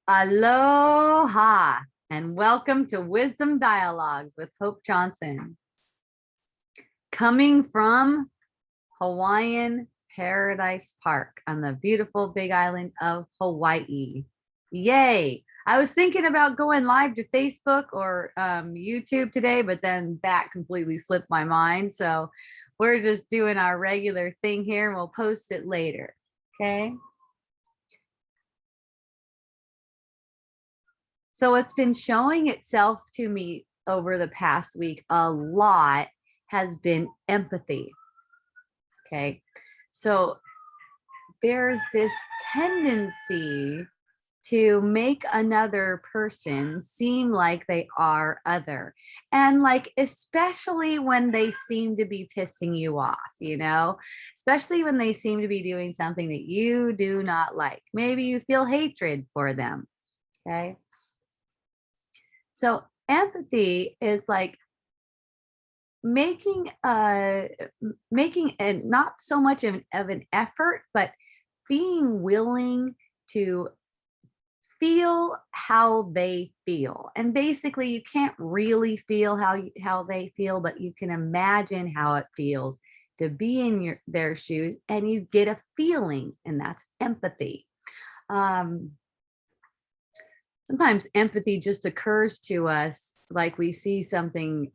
Aloha and welcome to Wisdom Dialogues with Hope Johnson. Coming from Hawaiian Paradise Park on the beautiful big island of Hawaii. Yay! I was thinking about going live to Facebook or YouTube today, but then that completely slipped my mind. So we're just doing our regular thing here and we'll post it later. Okay. So what's been showing itself to me over the past week a lot has been empathy. Okay. So there's this tendency to make another person seem like they are other. And like, especially when they seem to be pissing you off, especially when they seem to be doing something that you do not like. Maybe you feel hatred for them. Okay. So empathy is like making not so much of an effort, but being willing to feel how they feel. And basically you can't really feel how they feel, but you can imagine how it feels to be in their shoes, and you get a feeling, and that's empathy. Sometimes empathy just occurs to us, like we see something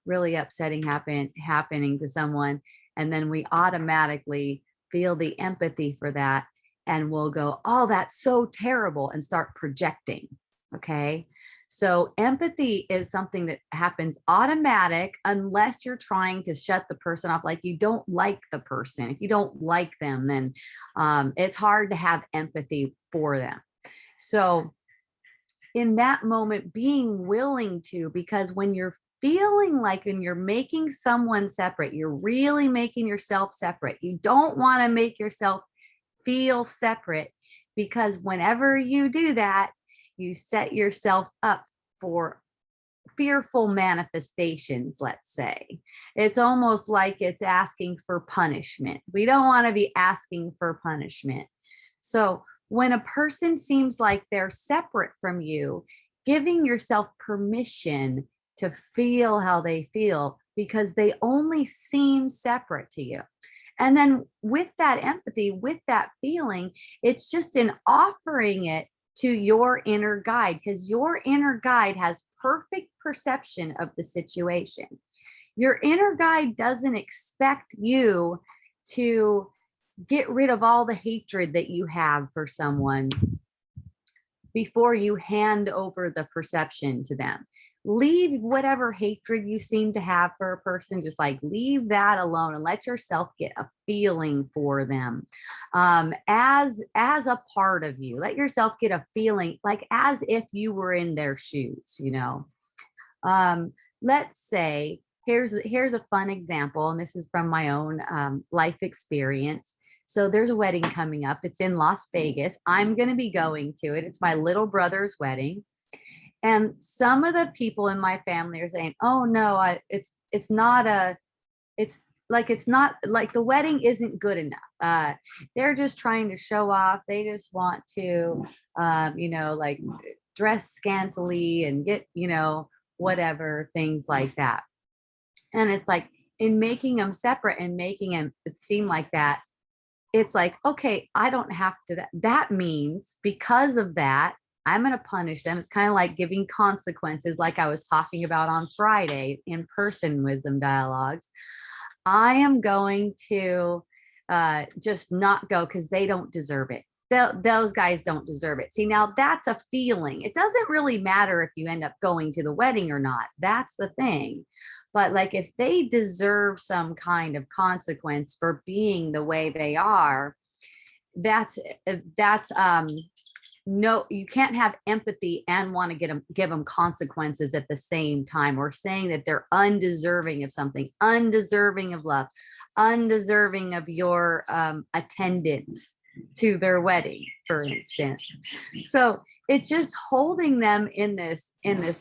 really upsetting happening to someone, and then we automatically feel the empathy for that, and we'll go, oh, that's so terrible, and start projecting. Okay. So empathy is something that happens automatic unless you're trying to shut the person off. Like, you don't like the person. If you don't like them, then it's hard to have empathy for them. So in that moment, being willing to, because when you're feeling like, when you're making someone separate, you're really making yourself separate. You don't want to make yourself feel separate, because whenever you do that, you set yourself up for fearful manifestations. Let's say it's almost like it's asking for punishment. We don't want to be asking for punishment. So when a person seems like they're separate from you, giving yourself permission to feel how they feel, because they only seem separate to you. And then with that empathy, with that feeling, it's just an offering it to your inner guide, because your inner guide has perfect perception of the situation. Your inner guide doesn't expect you to get rid of all the hatred that you have for someone before you hand over the perception to them. Leave whatever hatred you seem to have for a person, just like leave that alone and let yourself get a feeling for them, as a part of you. Let yourself get a feeling like as if you were in their shoes. Let's say here's a fun example, and this is from my own life experience. So there's a wedding coming up. It's in Las Vegas. I'm going to be going to it. It's my little brother's wedding. And some of the people in my family are saying, oh no, it's not the wedding isn't good enough. They're just trying to show off. They just want to, like dress scantily and get, whatever, things like that. And it's like, in making them separate and making them seem like that, it's like, okay, I don't have to, that means because of that, I'm going to punish them. It's kind of like giving consequences, like I was talking about on Friday in person Wisdom Dialogues. I am going to just not go because they don't deserve it. Those guys don't deserve it. See, now that's a feeling. It doesn't really matter if you end up going to the wedding or not. That's the thing. But like, if they deserve some kind of consequence for being the way they are, that's no, you can't have empathy and want to give them consequences at the same time, or saying that they're undeserving of something, undeserving of love, undeserving of your attendance to their wedding, for instance. So it's just holding them in this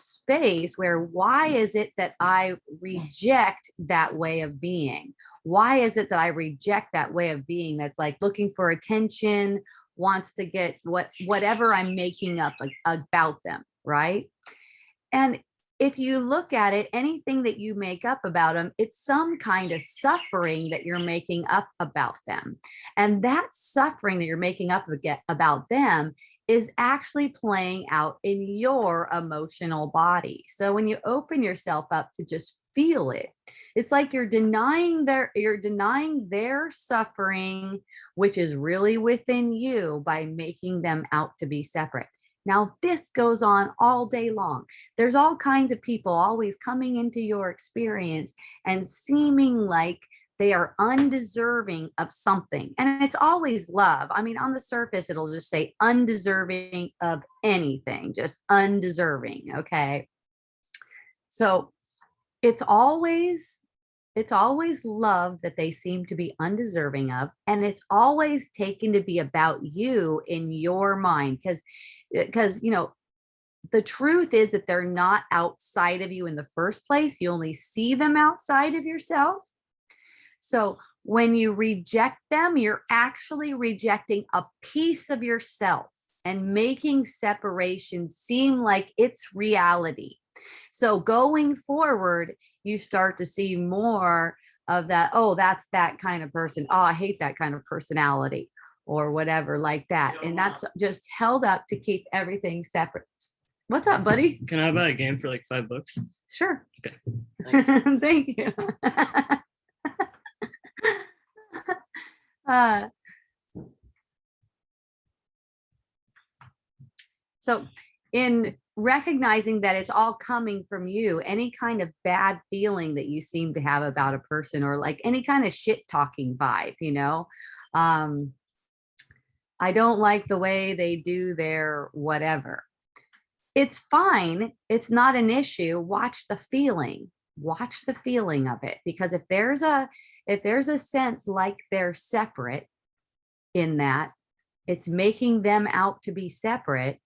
space where, why is it that I reject that way of being? Why is it that I reject that way of being that's like looking for attention, wants to get whatever I'm making up about them, right? And if you look at it, anything that you make up about them, it's some kind of suffering that you're making up about them. And that suffering that you're making up about them is actually playing out in your emotional body. So when you open yourself up to just feel it, it's like you're denying their suffering, which is really within you, by making them out to be separate. Now, this goes on all day long. There's all kinds of people always coming into your experience and seeming like they are undeserving of something. And it's always love. I mean, on the surface, it'll just say undeserving of anything, just undeserving. Okay. So it's always love that they seem to be undeserving of, and it's always taken to be about you in your mind, because the truth is that they're not outside of you in the first place. You only see them outside of yourself. So when you reject them, you're actually rejecting a piece of yourself and making separation seem like it's reality. So going forward, you start to see more of that. Oh, that's that kind of person. Oh, I hate that kind of personality, or whatever like that. And that's just held up to keep everything separate. What's up, buddy? Can I buy a game for like $5? Sure. Okay. Thanks. Thank you. So in recognizing that it's all coming from you, any kind of bad feeling that you seem to have about a person, or like any kind of shit talking vibe, I don't like the way they do their whatever. It's fine. It's not an issue. Watch the feeling. Watch the feeling of it. Because if there's a sense like they're separate in that, it's making them out to be separate,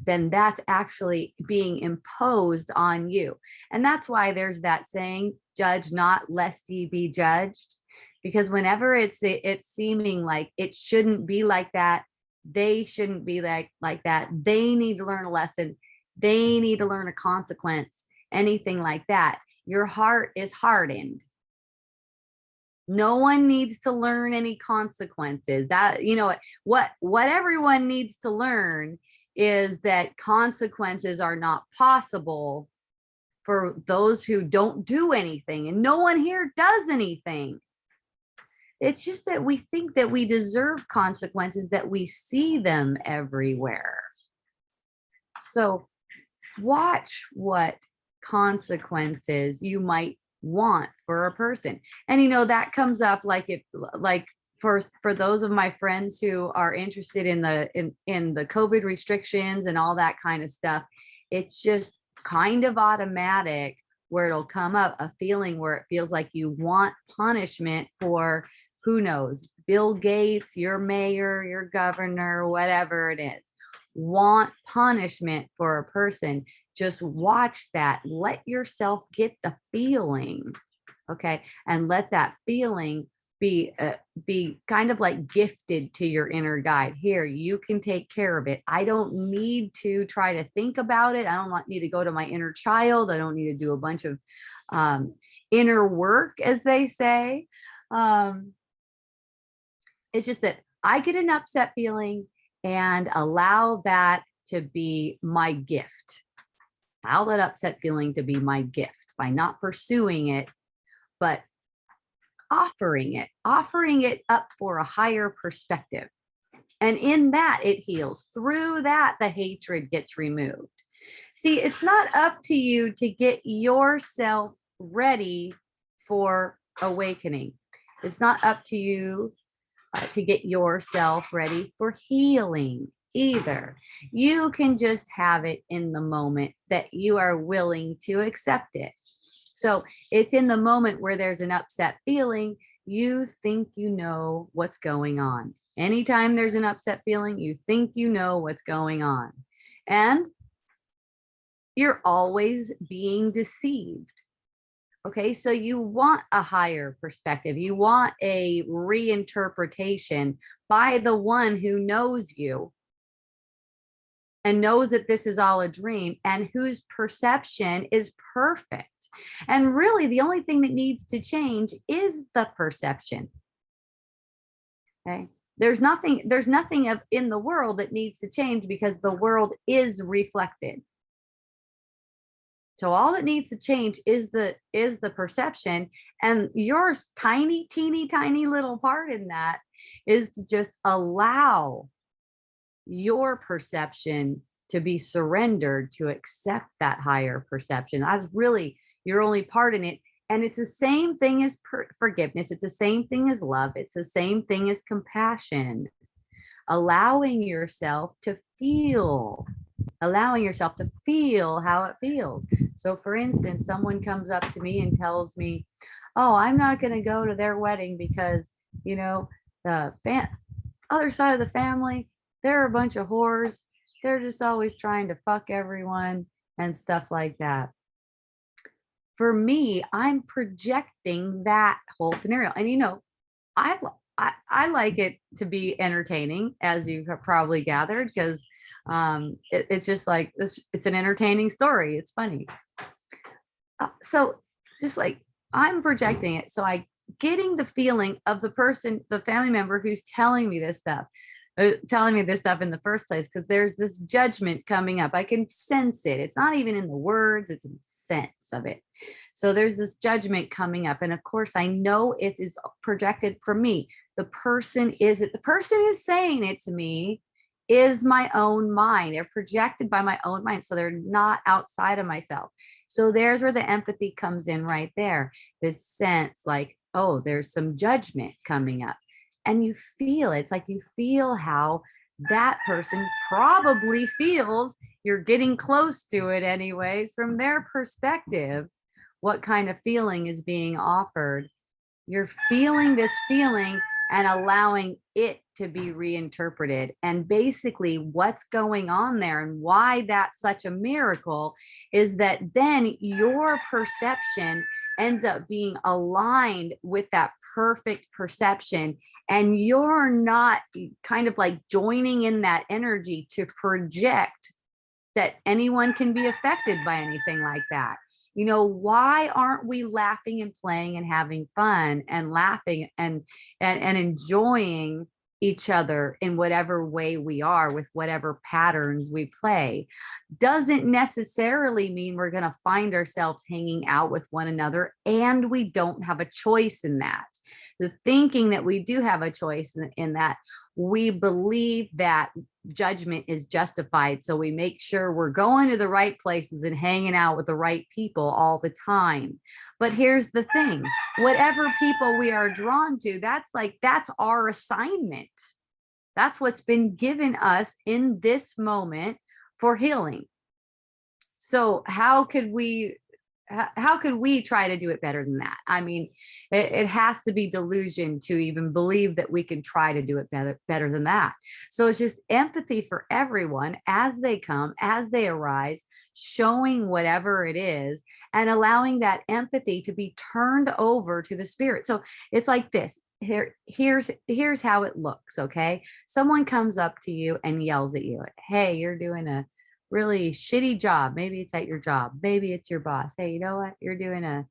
then that's actually being imposed on you. And that's why there's that saying, judge not lest ye be judged. Because whenever it's seeming like it shouldn't be like that, they shouldn't be like that, they need to learn a lesson, they need to learn a consequence, anything like that, your heart is hardened. No one needs to learn any consequences. That, what everyone needs to learn is that consequences are not possible for those who don't do anything, and no one here does anything. It's just that we think that we deserve consequences, that we see them everywhere. So watch what consequences you might want for a person. And that comes up like for those of my friends who are interested in the COVID restrictions and all that kind of stuff, it's just kind of automatic where it'll come up, a feeling where it feels like you want punishment for, who knows, Bill Gates, your mayor, your governor, whatever it is, want punishment for a person. Just watch that. Let yourself get the feeling, okay? And let that feeling be kind of like gifted to your inner guide. Here, you can take care of it. I don't need to try to think about it. I don't need to go to my inner child. I don't need to do a bunch of inner work, as they say. It's just that I get an upset feeling and allow that to be my gift. Allow that upset feeling to be my gift by not pursuing it, but offering it up for a higher perspective. And in that, it heals. Through that, the hatred gets removed. See, it's not up to you to get yourself ready for awakening. It's not up to you to get yourself ready for healing either. You can just have it in the moment that you are willing to accept it. So it's in the moment where there's an upset feeling, you think you know what's going on. Anytime there's an upset feeling, you think you know what's going on. And you're always being deceived. Okay, so you want a higher perspective. You want a reinterpretation by the one who knows you and knows that this is all a dream and whose perception is perfect. And really, the only thing that needs to change is the perception. Okay. There's nothing of in the world that needs to change because the world is reflected. So all that needs to change is the perception, and your tiny, teeny, tiny little part in that is to just allow your perception to be surrendered to accept that higher perception. That's really your only part in it. And it's the same thing as forgiveness. It's the same thing as love. It's the same thing as compassion. Allowing yourself to feel, allowing yourself to feel how it feels. So, for instance, someone comes up to me and tells me, "Oh, I'm not going to go to their wedding because, you know, the other side of the family, they're a bunch of whores. They're just always trying to fuck everyone and stuff like that." For me, I'm projecting that whole scenario. And I I like it to be entertaining, as you have probably gathered, because it's just like it's an entertaining story. It's funny. So just like I'm projecting it, so I getting the feeling of the person, the family member who's telling me this stuff in the first place, because there's this judgment coming up. I can sense it. It's not even in the words, it's in the sense of it. So there's this judgment coming up. And of course, I know it is projected from me. The person who's saying it to me is my own mind. They're projected by my own mind. So they're not outside of myself. So there's where the empathy comes in right there. This sense like, oh, there's some judgment coming up. And you feel it. It's like you feel how that person probably feels. You're getting close to it anyways. From their perspective, what kind of feeling is being offered? You're feeling this feeling and allowing it to be reinterpreted. And basically, what's going on there and why that's such a miracle is that then your perception ends up being aligned with that perfect perception. And you're not kind of like joining in that energy to project that anyone can be affected by anything like that. Why aren't we laughing and playing and having fun and laughing and enjoying each other in whatever way we are with whatever patterns we play? Doesn't necessarily mean we're going to find ourselves hanging out with one another, and we don't have a choice in that. The thinking that we do have a choice in that, we believe that judgment is justified. So we make sure we're going to the right places and hanging out with the right people all the time. But here's the thing, whatever people we are drawn to, that's our assignment. That's what's been given us in this moment for healing. So how could we try to do it better than that? I mean, it has to be delusion to even believe that we can try to do it better than that. So it's just empathy for everyone as they come, as they arise, showing whatever it is and allowing that empathy to be turned over to the spirit. So it's like this. Here's how it looks. Okay. Someone comes up to you and yells at you, "Hey, you're doing a really shitty job." Maybe it's at your job. Maybe it's your boss. "Hey, you know what? You're doing a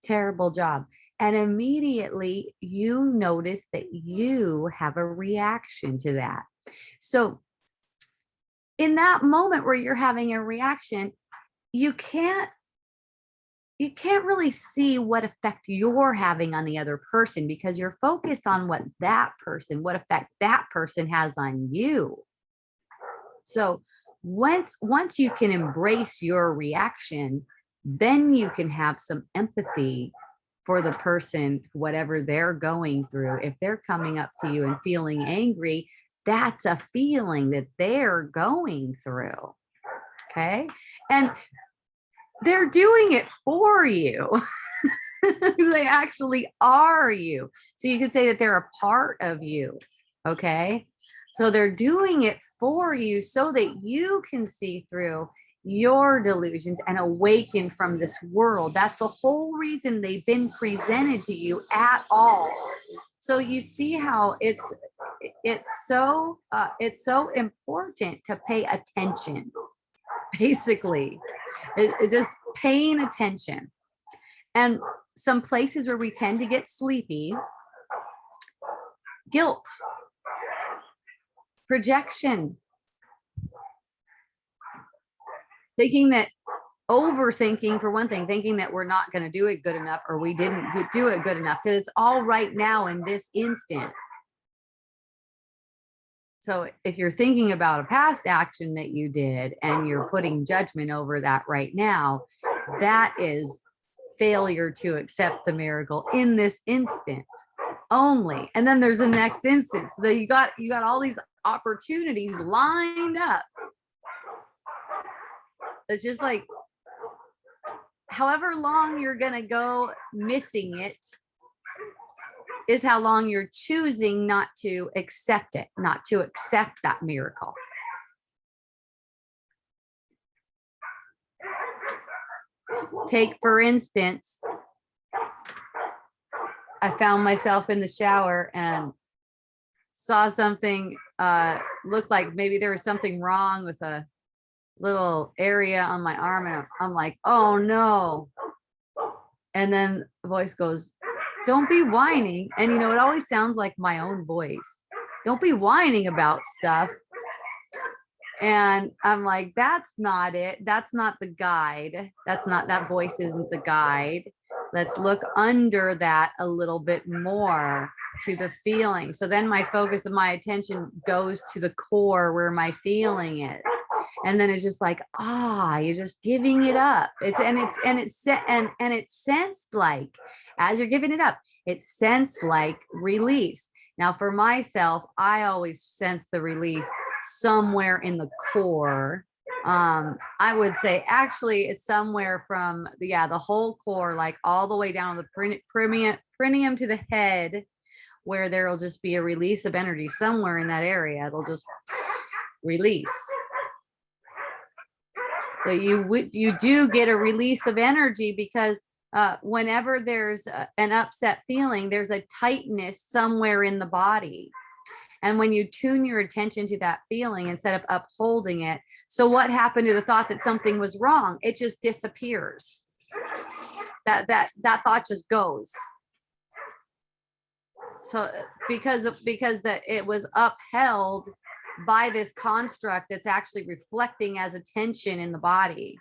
terrible job." And immediately you notice that you have a reaction to that. So in that moment where you're having a reaction, you can't really see what effect you're having on the other person because you're focused on what effect that person has on you. So once you can embrace your reaction, then you can have some empathy for the person, whatever they're going through. If they're coming up to you and feeling angry, that's a feeling that they're going through. Okay. And they're doing it for you. They actually are you. So you could say that they're a part of you. Okay. So they're doing it for you so that you can see through your delusions and awaken from this world. That's the whole reason they've been presented to you at all. So you see how it's so important to pay attention. Basically, it just paying attention. And some places where we tend to get sleepy: guilt, projection, thinking that, overthinking for one thing, thinking that we're not going to do it good enough, or we didn't do it good enough, because it's all right now in this instant. So if you're thinking about a past action that you did and you're putting judgment over that right now, that is failure to accept the miracle in this instant only. And then there's the next instance. So you got all these opportunities lined up. It's just like, however long you're gonna go missing it is how long you're choosing not to accept it, not to accept that miracle. Take, for instance, I found myself in the shower and saw something, looked like maybe there was something wrong with a little area on my arm, and I'm like, oh no. And then the voice goes, don't be whining. And you know, it always sounds like my own voice. Don't be whining about stuff. And I'm like, that's not it. That's not the guide. That's not, that voice isn't the guide. Let's look under that a little bit more to the feeling. So then my focus of my attention goes to the core where my feeling is. And then it's just like, you're just giving it up. It's sensed like, as you're giving it up, it's sensed like release. Now for myself, I always sense the release somewhere in the core. I would say actually it's somewhere from the whole core, like all the way down to the perineum to the head, where there'll just be a release of energy somewhere in that area. It'll just release. So you do get a release of energy, because whenever there's an upset feeling, there's a tightness somewhere in the body. And when you tune your attention to that feeling instead of upholding it, so what happened to the thought that something was wrong? It just disappears. That thought just goes. So because it was upheld by this construct that's actually reflecting as a tension in the body.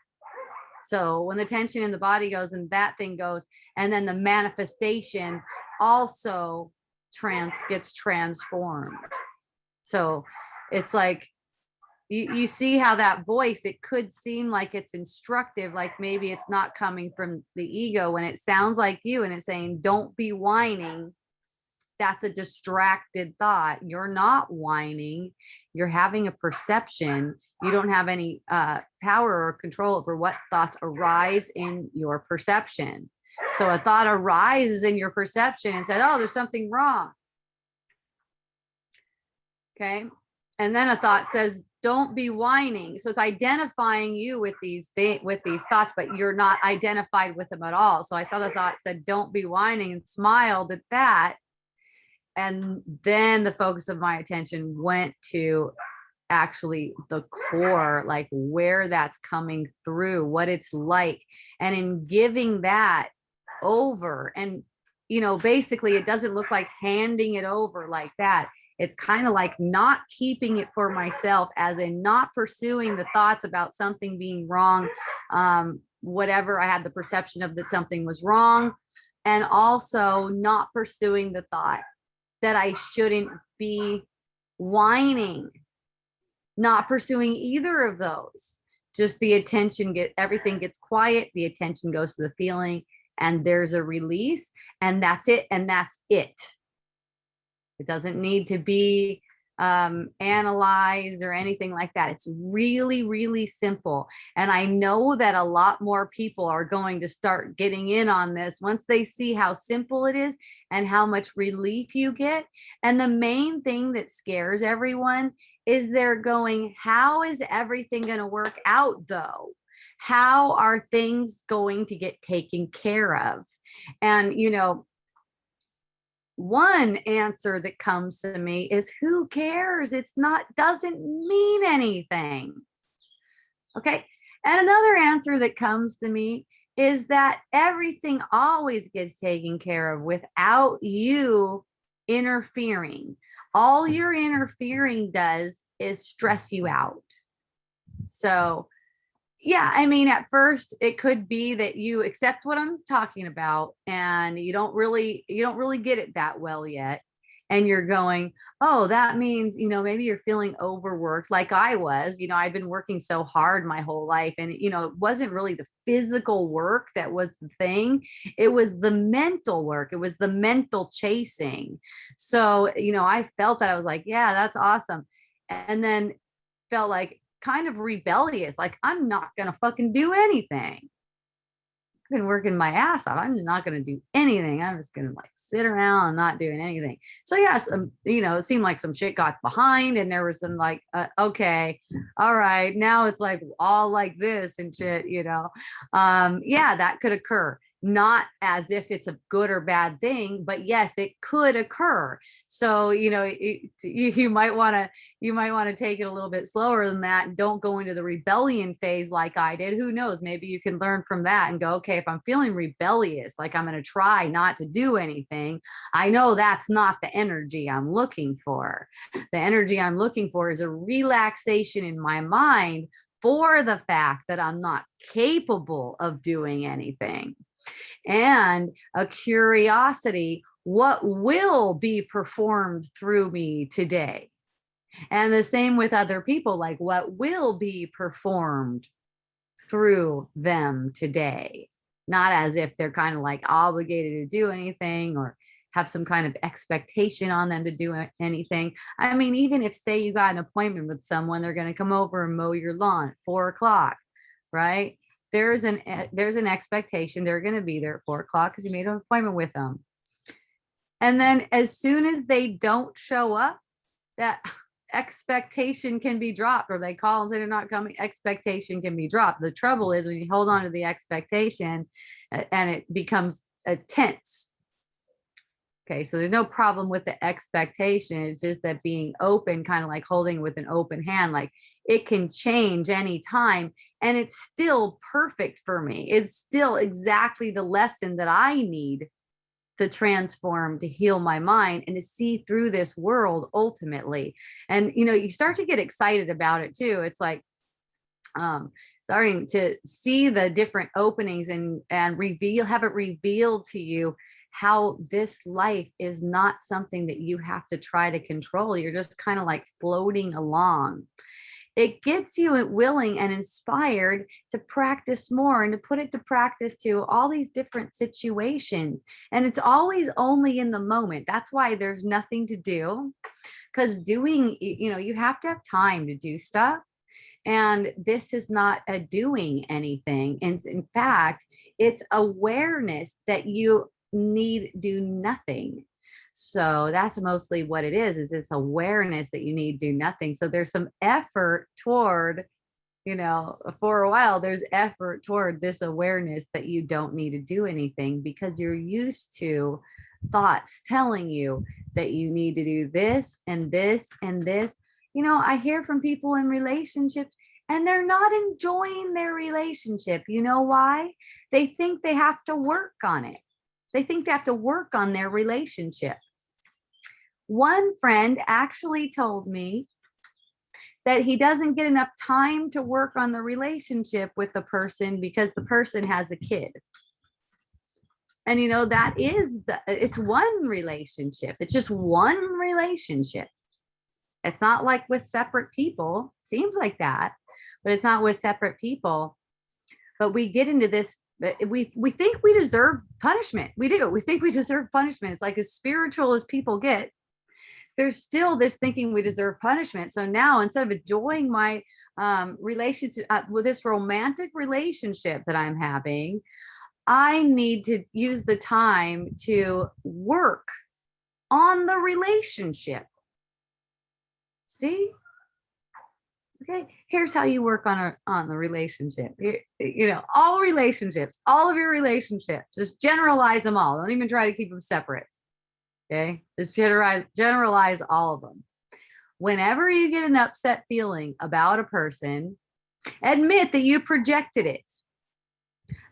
So when the tension in the body goes and that thing goes, and then the manifestation also gets transformed. So it's like, you see how that voice, it could seem like it's instructive, like maybe it's not coming from the ego when it sounds like you and it's saying, don't be whining. That's a distracted thought. You're not whining. You're having a perception. You don't have any power or control over what thoughts arise in your perception. So a thought arises in your perception and said, oh, there's something wrong. Okay. And then a thought says, don't be whining. So it's identifying you with these thoughts, but you're not identified with them at all. So I saw the thought said, don't be whining, and smiled at that. And then the focus of my attention went to actually the core, like where that's coming through, what it's like. And in giving that over, and basically it doesn't look like handing it over like that. It's kind of like not keeping it for myself, as in not pursuing the thoughts about something being wrong, whatever I had the perception of that something was wrong, and also not pursuing the thought that I shouldn't be whining, not pursuing either of those. Just the attention everything gets quiet, the attention goes to the feeling, and there's a release, and that's it. And that's it. It doesn't need to be analyzed or anything like that. It's really, really simple. And I know that a lot more people are going to start getting in on this once they see how simple it is and how much relief you get. And the main thing that scares everyone is they're going, how is everything going to work out though? How are things going to get taken care of? And, one answer that comes to me is, who cares? It's not, doesn't mean anything. Okay. And another answer that comes to me is that everything always gets taken care of without you interfering. All your interfering does is stress you out. So yeah, I mean, at first it could be that you accept what I'm talking about and you don't really get it that well yet. And you're going, oh, that means, maybe you're feeling overworked like I was. I'd been working so hard my whole life, and, it wasn't really the physical work that was the thing. It was the mental work. It was the mental chasing. So, I felt that I was like, yeah, that's awesome. And then felt like kind of rebellious, like, I'm not gonna fucking do anything. I've been working my ass off. I'm not gonna do anything. I'm just gonna like sit around and not doing anything. So yes, it seemed like some shit got behind, and there was some like, okay, all right, now it's like all like this and shit. Yeah, that could occur. Not as if it's a good or bad thing, but yes, it could occur. So you might want to take it a little bit slower than that. Don't go into the rebellion phase like I did. Who knows, maybe you can learn from that and go, okay, if I'm feeling rebellious, like I'm going to try not to do anything, I know that's not the energy I'm looking for. The energy I'm looking for is a relaxation in my mind for the fact that I'm not capable of doing anything, and a curiosity, what will be performed through me today? And the same with other people, like, what will be performed through them today? Not as if they're kind of like obligated to do anything or have some kind of expectation on them to do anything. I mean, even if, say, you got an appointment with someone, they're going to come over and mow your lawn at 4 o'clock, right? There's an expectation they're going to be there at 4 o'clock because you made an appointment with them. And then as soon as they don't show up, that expectation can be dropped, or they call and say they're not coming, expectation can be dropped. The trouble is when you hold on to the expectation and it becomes a tense. Okay, so there's no problem with the expectation. It's just that being open, kind of like holding with an open hand, like it can change anytime and it's still perfect for me. It's still exactly the lesson that I need to transform, to heal my mind, and to see through this world ultimately. And you start to get excited about it too. It's like starting to see the different openings and have it revealed to you how this life is not something that you have to try to control. You're just kind of like floating along. It gets you willing and inspired to practice more and to put it to practice to all these different situations. And it's always only in the moment. That's why there's nothing to do, because doing, you have to have time to do stuff. And this is not a doing anything. And in fact, it's awareness that you need do nothing. So that's mostly what it is this awareness that you need do nothing. So there's some effort toward, for a while, there's effort toward this awareness that you don't need to do anything, because you're used to thoughts telling you that you need to do this and this and this. I hear from people in relationships and they're not enjoying their relationship. You know why? They think they have to work on it. They think they have to work on their relationship. One friend actually told me that he doesn't get enough time to work on the relationship with the person because the person has a kid. And it's one relationship. It's just one relationship. It's not like with separate people. Seems like that, but it's not with separate people. But we get into this, we think we deserve punishment. We do. We think we deserve punishment. It's like as spiritual as people get. there's still this thinking we deserve punishment. So now instead of enjoying my relationship with this romantic relationship that I'm having, I need to use the time to work on the relationship. See? Okay, here's how you work on the relationship. All relationships, all of your relationships, just generalize them all. Don't even try to keep them separate. Okay, just generalize all of them. Whenever you get an upset feeling about a person, admit that you projected it.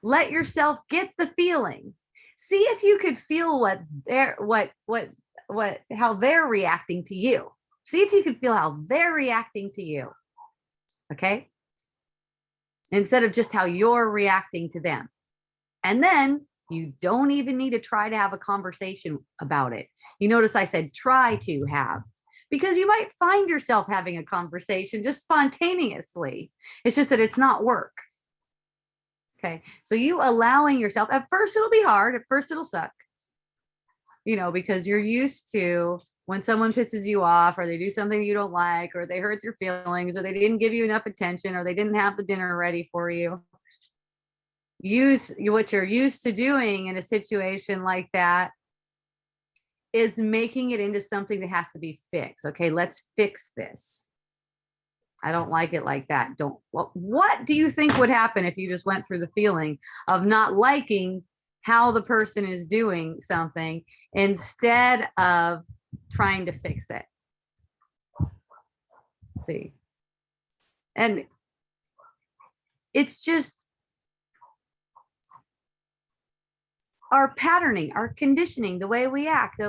Let yourself get the feeling. See if you could feel how they're reacting to you. See if you could feel how they're reacting to you. Okay? Instead of just how you're reacting to them. And then you don't even need to try to have a conversation about it. You notice I said try to have, because you might find yourself having a conversation just spontaneously. It's just that it's not work. Okay. So you allowing yourself, at first it'll be hard. At first it'll suck, because you're used to when someone pisses you off, or they do something you don't like, or they hurt your feelings, or they didn't give you enough attention, or they didn't have the dinner ready for you. Use what you're used to doing in a situation like that is making it into something that has to be fixed. Okay, let's fix this. I don't like it like that. What do you think would happen if you just went through the feeling of not liking how the person is doing something instead of trying to fix it? See? And it's just our patterning, our conditioning, the way we act,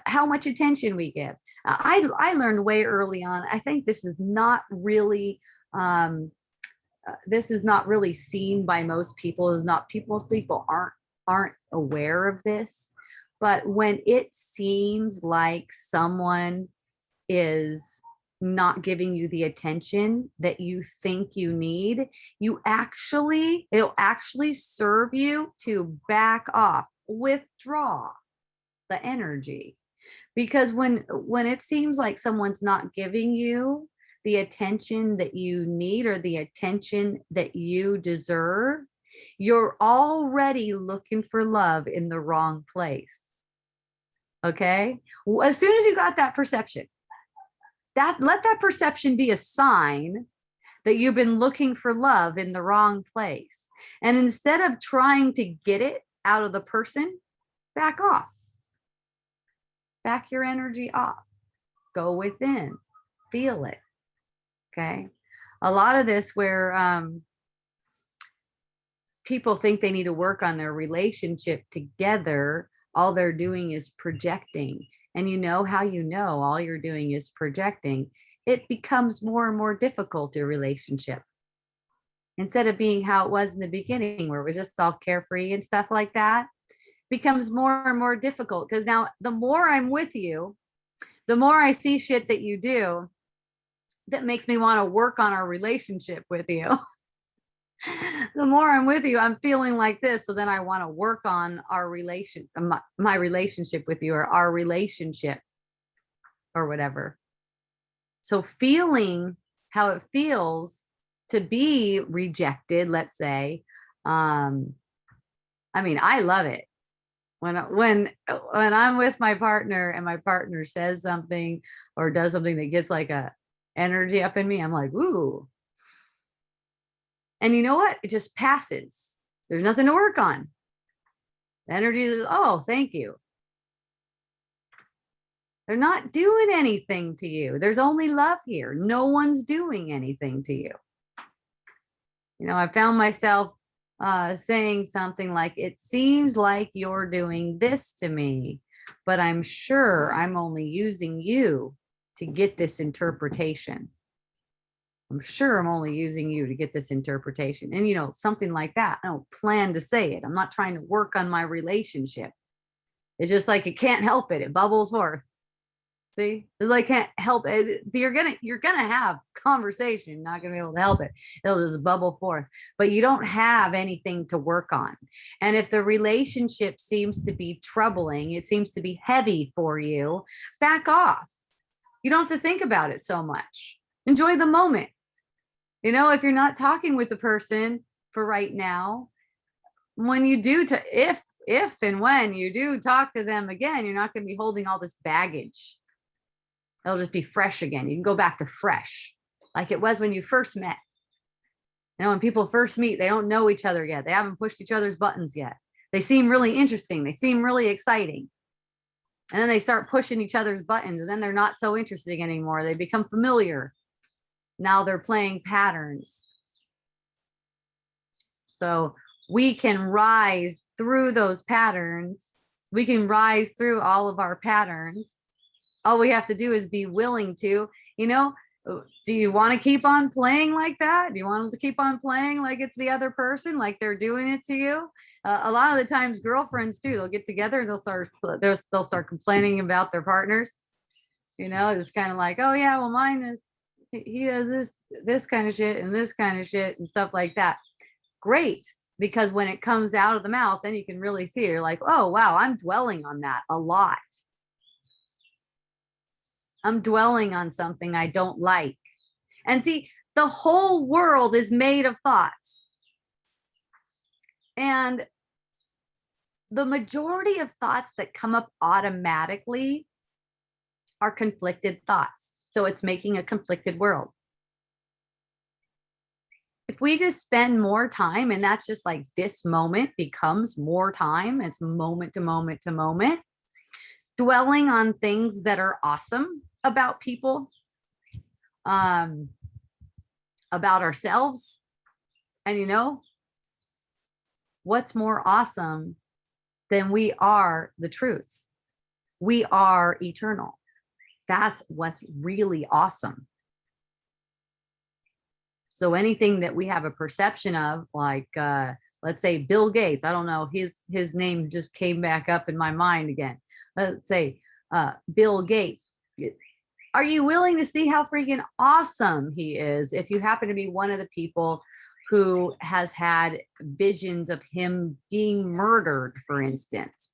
how much attention we give. I learned way early on. I think this is not really seen by most people. Most people aren't aware of this. But when it seems like someone is not giving you the attention that you think you need, it'll actually serve you to back off, withdraw the energy. Because when it seems like someone's not giving you the attention that you need or the attention that you deserve, you're already looking for love in the wrong place. Okay? As soon as you got that perception, let that perception be a sign that you've been looking for love in the wrong place. And instead of trying to get it out of the person, back off. Back your energy off. Go within. Feel it. Okay? A lot of this where people think they need to work on their relationship together, all they're doing is projecting. And all you're doing is projecting. It becomes more and more difficult, your relationship. Instead of being how it was in the beginning, where it was just all carefree and stuff like that, becomes more and more difficult. Because now the more I'm with you, the more I see shit that you do that makes me want to work on our relationship with you. The more I'm with you, I'm feeling like this. So then I want to work on our my relationship with you, or our relationship, or whatever. So feeling how it feels to be rejected, let's say, I love it. When I'm with my partner and my partner says something or does something that gets like a energy up in me, I'm like, ooh. And you know what? It just passes. There's nothing to work on. The energy is, oh, thank you. They're not doing anything to you. There's only love here. No one's doing anything to you. I found myself saying something like, it seems like you're doing this to me, but I'm sure I'm only using you to get this interpretation. I'm sure I'm only using you to get this interpretation. And, something like that. I don't plan to say it. I'm not trying to work on my relationship. It's just like, it can't help it. It bubbles forth. See, it's like, can't help it. You're gonna have conversation, not going to be able to help it. It'll just bubble forth, but you don't have anything to work on. And if the relationship seems to be troubling, it seems to be heavy for you, back off. You don't have to think about it so much. Enjoy the moment. You know, if you're not talking with the person for right now, when you do, if and when you do talk to them again, you're not going to be holding all this baggage. It'll just be fresh again. You can go back to fresh, like it was when you first met. You know, when people first meet, they don't know each other yet. They haven't pushed each other's buttons yet. They seem really interesting. They seem really exciting. And then they start pushing each other's buttons, and then they're not so interesting anymore. They become familiar. Now they're playing patterns. So we can rise through those patterns. We can rise through all of our patterns. All we have to do is be willing to, you know, do you want to keep on playing like that? Do you want them to keep on playing like it's the other person, like they're doing it to you? A lot of the times girlfriends too, they'll get together and they'll start complaining about their partners. You know, it's kind of like, oh yeah, well mine is, he does this kind of shit and this kind of shit and stuff like that. Great. Because when it comes out of the mouth, then you can really see it. You're like, oh wow, I'm dwelling on that a lot. I'm dwelling on something I don't like. And see, the whole world is made of thoughts. And the majority of thoughts that come up automatically are conflicted thoughts. So it's making a conflicted world. If we just spend more time, and that's just like this moment becomes more time, it's moment to moment to moment, dwelling on things that are awesome about people, about ourselves. And you know, what's more awesome than we are the truth? We are eternal. That's what's really awesome. So anything that we have a perception of, like, let's say Bill Gates, I don't know, his name just came back up in my mind again. Let's say Bill Gates. Are you willing to see how freaking awesome he is if you happen to be one of the people who has had visions of him being murdered, for instance?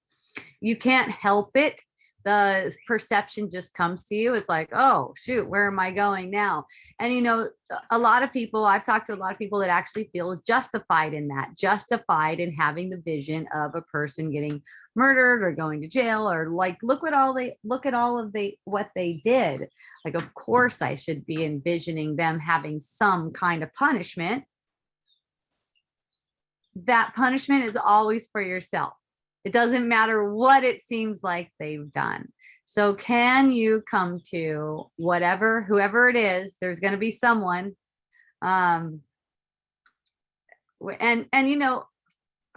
You can't help it. The perception just comes to you. It's like, oh, shoot, where am I going now? And, you know, a lot of people, I've talked to a lot of people that actually feel justified in that, justified in having the vision of a person getting murdered or going to jail, or like, look at all of what they did. Like, of course, I should be envisioning them having some kind of punishment. That punishment is always for yourself. It doesn't matter what it seems like they've done. So can you come to whoever it is, there's going to be someone. And you know,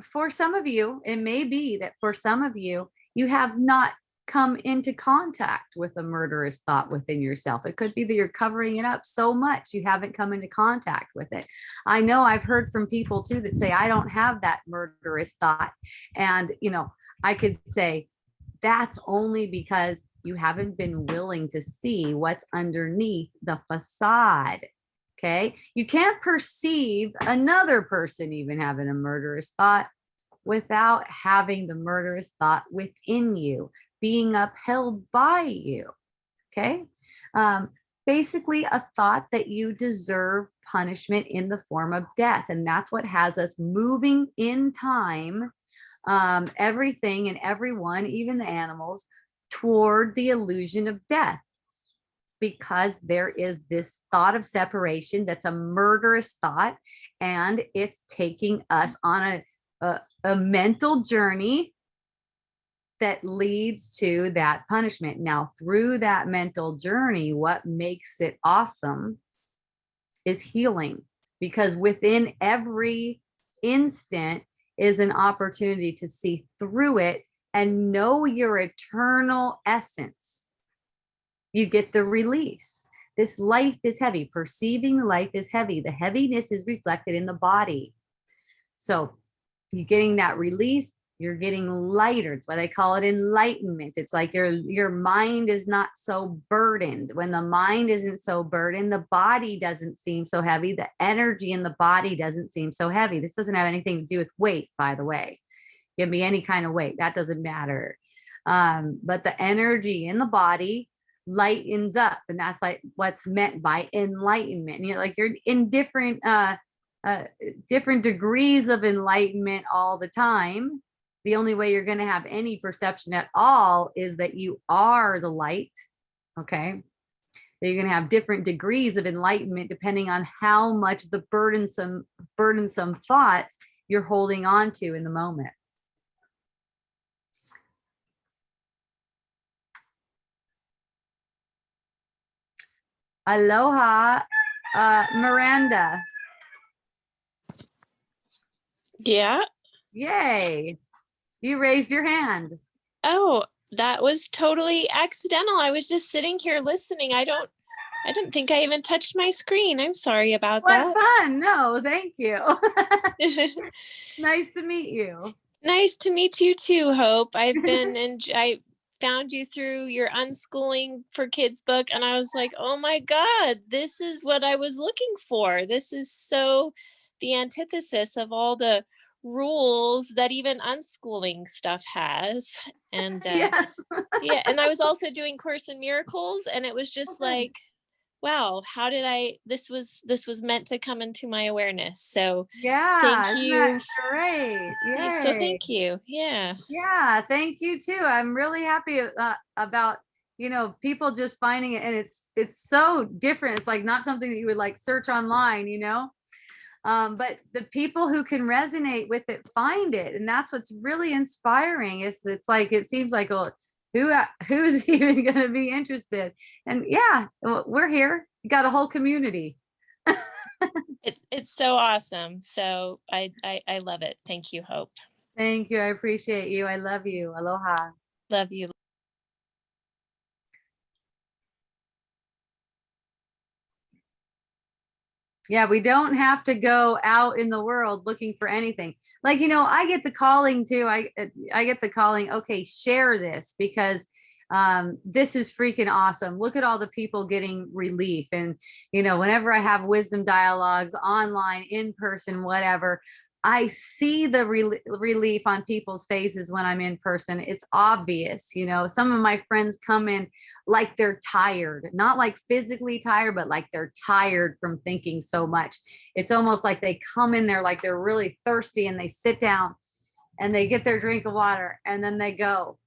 for some of you, it may be that for some of you, you have not come into contact with a murderous thought within yourself. It could be that you're covering it up so much you haven't come into contact with it. I know I've heard from people too that say, I don't have that murderous thought. And, you know, I could say that's only because you haven't been willing to see what's underneath the facade. Okay. You can't perceive another person even having a murderous thought without having the murderous thought within you, being upheld by you. Okay. Basically a thought that you deserve punishment in the form of death. And that's what has us moving in time, everything and everyone, even the animals, toward the illusion of death. Because there is this thought of separation that's a murderous thought, and it's taking us on a mental journey that leads to that punishment. Now, through that mental journey, what makes it awesome is healing, because within every instant is an opportunity to see through it and know your eternal essence. You get the release. This life is heavy. Perceiving life is heavy. The heaviness is reflected in the body. So you're getting that release, You're getting lighter. It's why they call it enlightenment. It's like your mind is not so burdened. When the mind isn't so burdened, the body doesn't seem so heavy. The energy in the body doesn't seem so heavy. This doesn't have anything to do with weight, by the way. Give me any kind of weight. That doesn't matter. But the energy in the body lightens up, and that's like what's meant by enlightenment. You know, like you're in different different degrees of enlightenment all the time. The only way you're going to have any perception at all is that you are the light. Okay. You're going to have different degrees of enlightenment depending on how much of the burdensome thoughts you're holding on to in the moment. Aloha, Miranda. Yeah. Yay. You raised your hand. Oh, that was totally accidental. I was just sitting here listening. I didn't think I even touched my screen. I'm sorry about What that. fun. No, thank you. Nice to meet you. Nice to meet you too, Hope. I found you through your Unschooling for Kids book, and I was like, oh my God, this is what I was looking for. This is so the antithesis of all the rules that even unschooling stuff has. And Yes. yeah, and I was also doing Course in Miracles, and it was just Okay. like, wow, how did this was meant to come into my awareness. So Yeah, thank isn't you. that great? So Yay. thank you. Yeah. Yeah, thank you too. I'm really happy about, you know, people just finding it, and it's so different. It's like not something that you would like search online, you know. But the people who can resonate with it find it, and that's what's really inspiring. It's like it seems like, well, who's even going to be interested? And yeah, we're here. You got a whole community. It's so awesome. So I love it. Thank you, Hope. Thank you. I appreciate you. I love you. Aloha. Love you. Yeah, we don't have to go out in the world looking for anything. Like, you know, I get the calling too. I get the calling, okay, share this because this is freaking awesome. Look at all the people getting relief. And, you know, whenever I have wisdom dialogues online, in person, whatever, I see the relief on people's faces when I'm in person. It's obvious. You know, some of my friends come in like they're tired, not like physically tired, but like they're tired from thinking so much. It's almost like they come in there like they're really thirsty, and they sit down and they get their drink of water and then they go.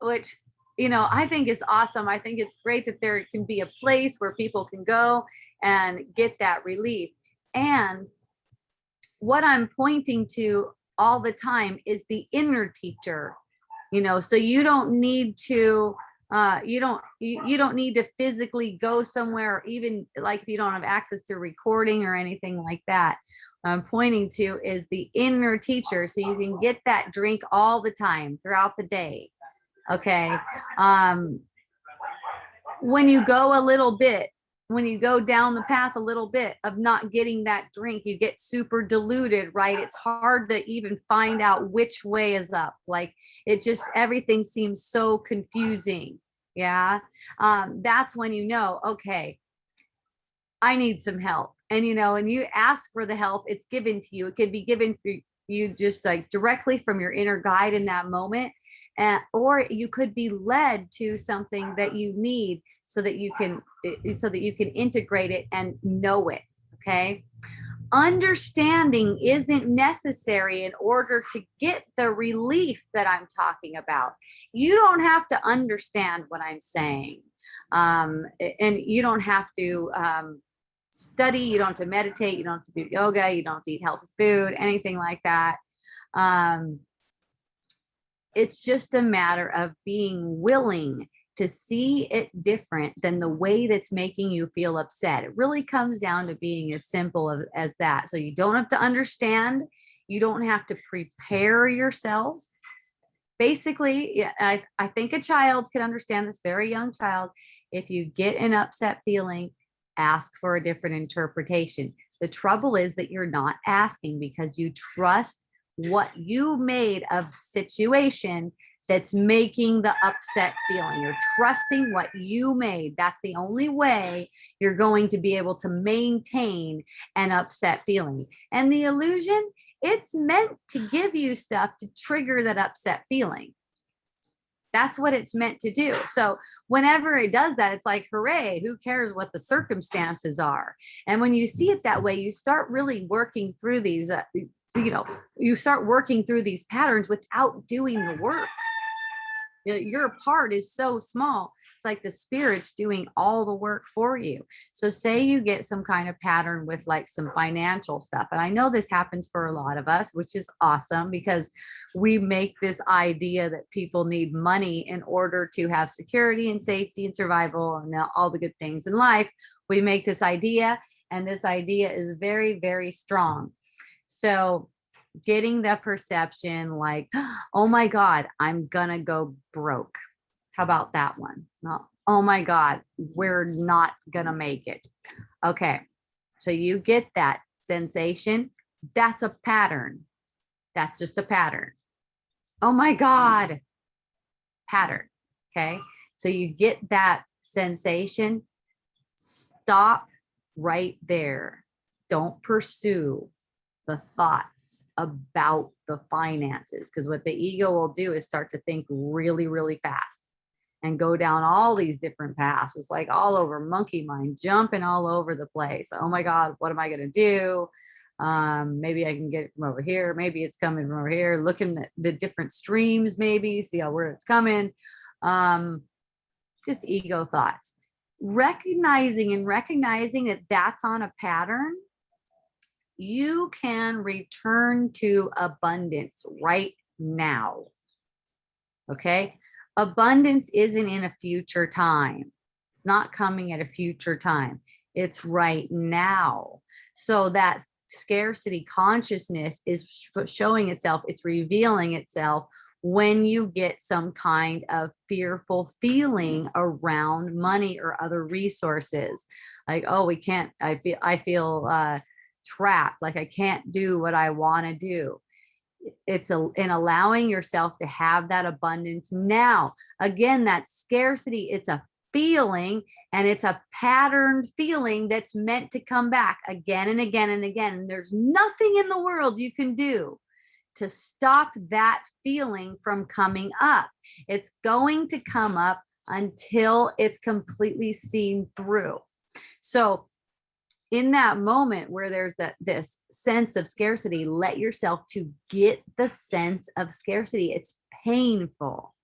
Which, you know, I think is awesome. I think it's great that there can be a place where people can go and get that relief. And what I'm pointing to all the time is the inner teacher, you know, so you don't need to you don't need to physically go somewhere, or even like if you don't have access to recording or anything like that. I'm pointing to is the inner teacher, so you can get that drink all the time throughout the day. Okay. When you go a little bit, when you go down the path a little bit of not getting that drink, you get super diluted, right? It's hard to even find out which way is up. Like it just, everything seems so confusing. Yeah. That's when you know, okay, I need some help. And, you know, and you ask for the help, it's given to you. It can be given to you just like directly from your inner guide in that moment. Or you could be led to something that you need so that you can integrate it and know it. Okay. Understanding isn't necessary in order to get the relief that I'm talking about. You don't have to understand what I'm saying. And you don't have to study, you don't have to meditate, you don't have to do yoga, you don't have to eat healthy food, anything like that. It's just a matter of being willing to see it different than the way that's making you feel upset. It really comes down to being as simple as that. So you don't have to understand. You don't have to prepare yourself. Basically, I think a child can understand this, very young child. If you get an upset feeling, ask for a different interpretation. The trouble is that you're not asking because you trust what you made of situation that's making the upset feeling. You're trusting what you made. That's the only way you're going to be able to maintain an upset feeling. And the illusion, it's meant to give you stuff to trigger that upset feeling. That's what it's meant to do. So whenever it does that, it's like, hooray, who cares what the circumstances are? And when you see it that way, you start really working through these, you start working through these patterns without doing the work. Your part is so small. It's like the spirit's doing all the work for you. So say you get some kind of pattern with like some financial stuff. And I know this happens for a lot of us, which is awesome because we make this idea that people need money in order to have security and safety and survival and all the good things in life. We make this idea, and this idea is very, very strong. So getting the perception like, oh my God, I'm gonna go broke. How about that one? No, oh my God, we're not gonna make it. Okay, so you get that sensation. That's a pattern. That's just a pattern. Oh my God, pattern. Okay, so you get that sensation. Stop right there. Don't pursue the thoughts about the finances, because what the ego will do is start to think really, really fast and go down all these different paths. It's like all over monkey mind, jumping all over the place. Oh my God, what am I going to do? Maybe I can get it from over here. Maybe it's coming from over here. Looking at the different streams, maybe see where it's coming. Just ego thoughts. Recognizing that that's on a pattern, you can return to abundance right now. Okay. Abundance isn't in a future time. It's not coming at a future time. It's right now. So that scarcity consciousness is showing itself. It's revealing itself when you get some kind of fearful feeling around money or other resources. Like, oh, I feel trapped, like I can't do what I want to do. It's in allowing yourself to have that abundance now. Again, that scarcity, it's a feeling, and it's a patterned feeling that's meant to come back again and again and again. And there's nothing in the world you can do to stop that feeling from coming up. It's going to come up until it's completely seen through. So in that moment where there's this sense of scarcity, let yourself to get the sense of scarcity. It's painful,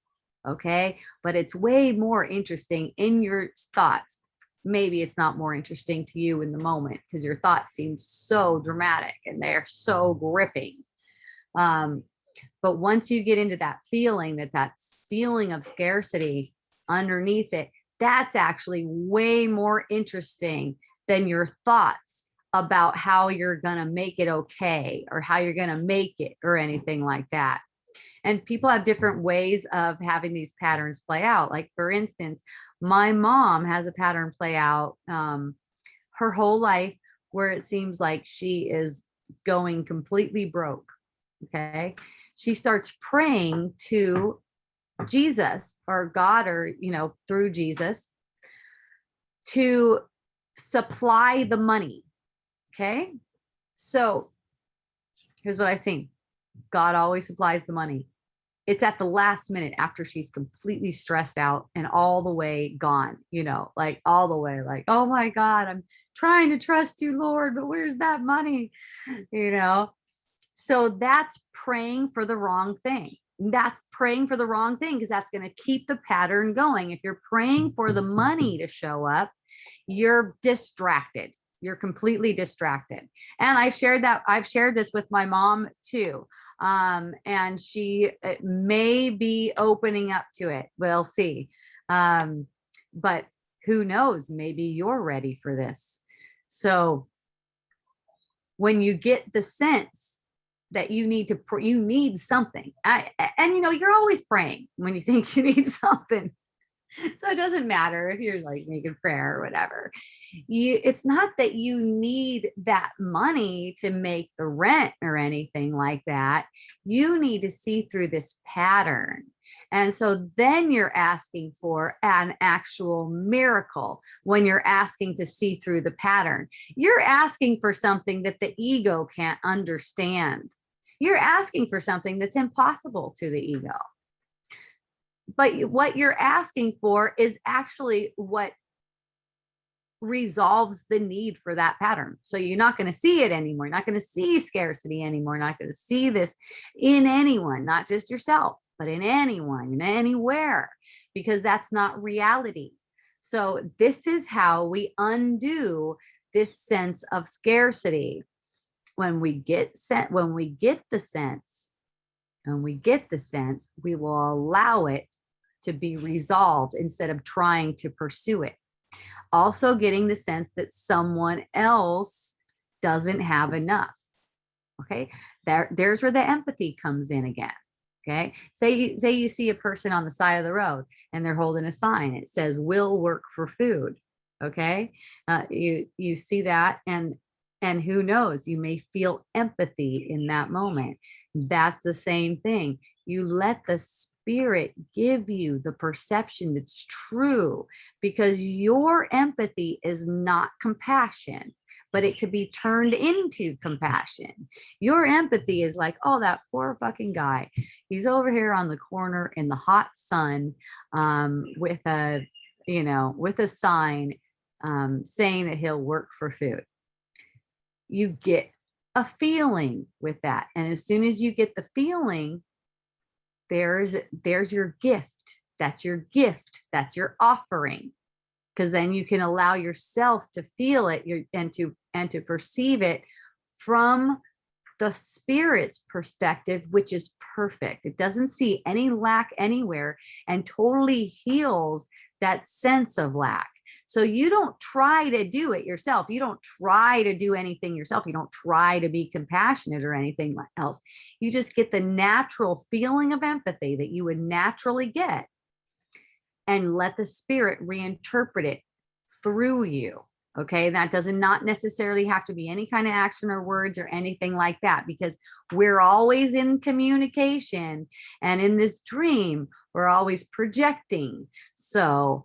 okay? But it's way more interesting in your thoughts. Maybe it's not more interesting to you in the moment because your thoughts seem so dramatic and they're so gripping. But once you get into that feeling, that feeling of scarcity underneath it, that's actually way more interesting than your thoughts about how you're going to make it okay or how you're going to make it or anything like that. And people have different ways of having these patterns play out. Like, for instance, my mom has a pattern play out her whole life where it seems like she is going completely broke. Okay. She starts praying to Jesus or God, or, through Jesus, to supply the money. Okay. So here's what I've seen. God always supplies the money. It's at the last minute after she's completely stressed out and all the way gone, like all the way, like, oh my God, I'm trying to trust you, Lord, but where's that money? So that's praying for the wrong thing. That's praying for the wrong thing because that's going to keep the pattern going. If you're praying for the money to show up, you're distracted. You're completely distracted. And I've shared this with my mom too. And she may be opening up to it. We'll see. But who knows? Maybe you're ready for this. So when you get the sense that you need something, and you're always praying when you think you need something. So it doesn't matter if you're like making prayer or whatever. It's not that you need that money to make the rent or anything like that. You need to see through this pattern. And so then you're asking for an actual miracle when you're asking to see through the pattern. You're asking for something that the ego can't understand. You're asking for something that's impossible to the ego. But what you're asking for is actually what resolves the need for that pattern. So you're not going to see it anymore. You're not going to see scarcity anymore. Not going to see this in anyone, not just yourself, but in anyone, in anywhere, because that's not reality. So this is how we undo this sense of scarcity. When we get the sense, we will allow it to be resolved instead of trying to pursue it. Also getting the sense that someone else doesn't have enough. Okay, there's where the empathy comes in again. Okay, say you see a person on the side of the road and they're holding a sign. It says "Will work for food." Okay, you see that, and who knows, you may feel empathy in that moment. That's the same thing. You let the spirit give you the perception that's true, because your empathy is not compassion, but it could be turned into compassion. Your empathy is like, oh, that poor fucking guy. He's over here on the corner in the hot sun, with a sign saying that he'll work for food. You get a feeling with that. And as soon as you get the feeling, there's your gift. That's your gift. That's your offering. Because then you can allow yourself to feel it and to perceive it from the spirit's perspective, which is perfect. It doesn't see any lack anywhere and totally heals that sense of lack. So you don't try to do it yourself. You don't try to do anything yourself. You don't try to be compassionate or anything else. You just get the natural feeling of empathy that you would naturally get and let the spirit reinterpret it through you. Okay, that does not necessarily have to be any kind of action or words or anything like that, because we're always in communication, and in this dream, we're always projecting. So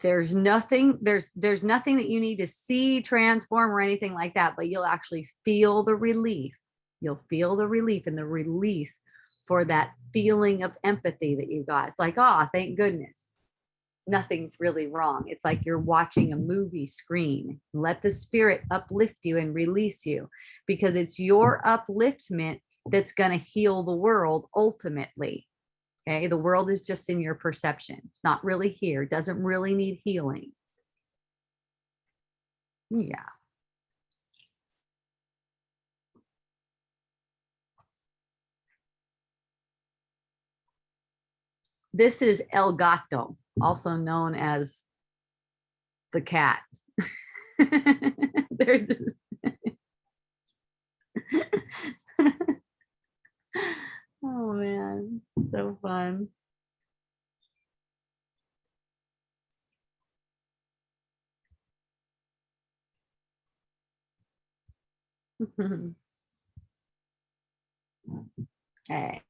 there's nothing that you need to see transform or anything like that, but you'll actually feel the relief. You'll feel the relief and the release for that feeling of empathy that you got. It's like, oh, thank goodness. Nothing's really wrong. It's like you're watching a movie screen. Let the spirit uplift you and release you, because it's your upliftment that's going to heal the world ultimately. Okay, the world is just in your perception. It's not really here. It doesn't really need healing. Yeah. This is El Gato, also known as the cat. There's this. Oh man, so fun. Hey.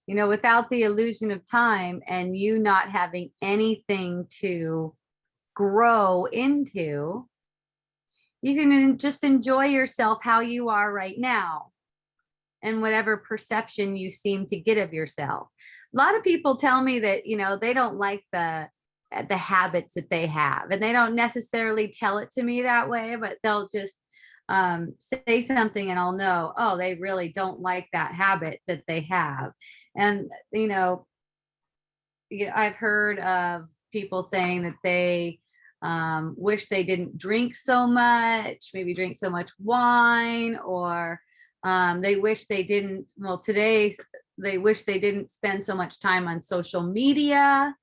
You know, without the illusion of time and you not having anything to grow into, you can just enjoy yourself how you are right now and whatever perception you seem to get of yourself. A lot of people tell me that, you know, they don't like the habits that they have, and they don't necessarily tell it to me that way, but they'll just say something and I'll know, oh, they really don't like that habit that they have. And, you know, I've heard of people saying that they wish they didn't drink so much, maybe drink so much wine, or they wish they didn't, well, today they wish they didn't spend so much time on social media.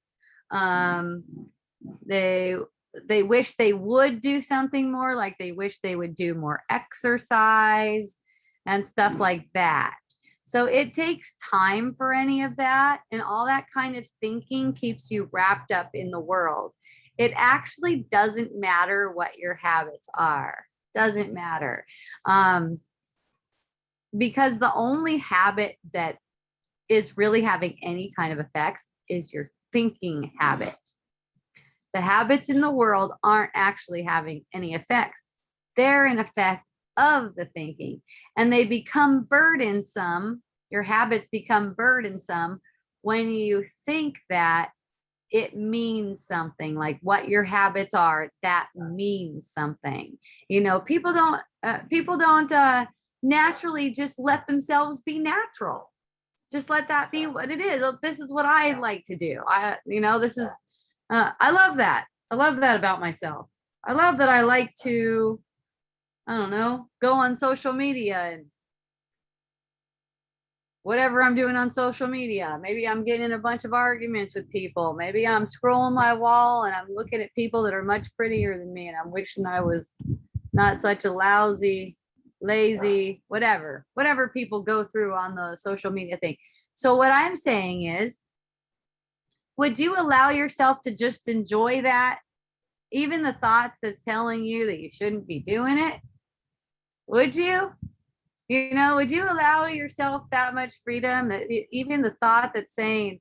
They wish they would do something more, like they wish they would do more exercise and stuff like that. So it takes time for any of that, and all that kind of thinking keeps you wrapped up in the world. It actually doesn't matter what your habits are. Doesn't matter. Because the only habit that is really having any kind of effects is your thinking habit. The habits in the world aren't actually having any effects. They're an effect of the thinking, and they become burdensome. Your habits become burdensome when you think that it means something, like what your habits are, that means something. You know, people don't naturally just let themselves be natural. Just let that be what it is. Oh, this is what I like to do. This is I love that. I love that about myself. I love that I like to, I don't know, go on social media and whatever I'm doing on social media. Maybe I'm getting in a bunch of arguments with people. Maybe I'm scrolling my wall and I'm looking at people that are much prettier than me, and I'm wishing I was not such a lousy, lazy, whatever people go through on the social media thing. So what I'm saying is, would you allow yourself to just enjoy that? Even the thoughts that's telling you that you shouldn't be doing it? Would you? Would you allow yourself that much freedom, that even the thought that's saying,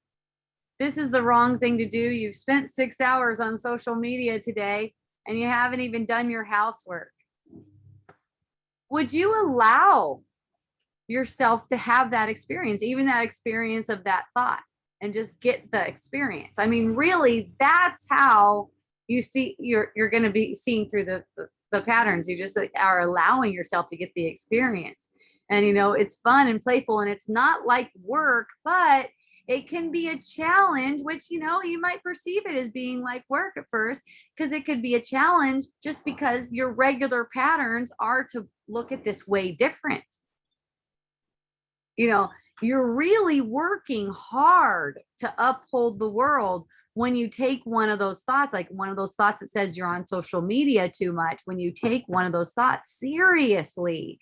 this is the wrong thing to do? You've spent 6 hours on social media today and you haven't even done your housework. Would you allow yourself to have that experience, even that experience of that thought, and just get the experience? I mean, really, that's how you see you're going to be seeing through the patterns. You just are allowing yourself to get the experience. And it's fun and playful, and it's not like work, but it can be a challenge, which you might perceive it as being like work at first, because it could be a challenge just because your regular patterns are to look at this way different. You're really working hard to uphold the world when you take one of those thoughts, like one of those thoughts that says you're on social media too much. When you take one of those thoughts seriously,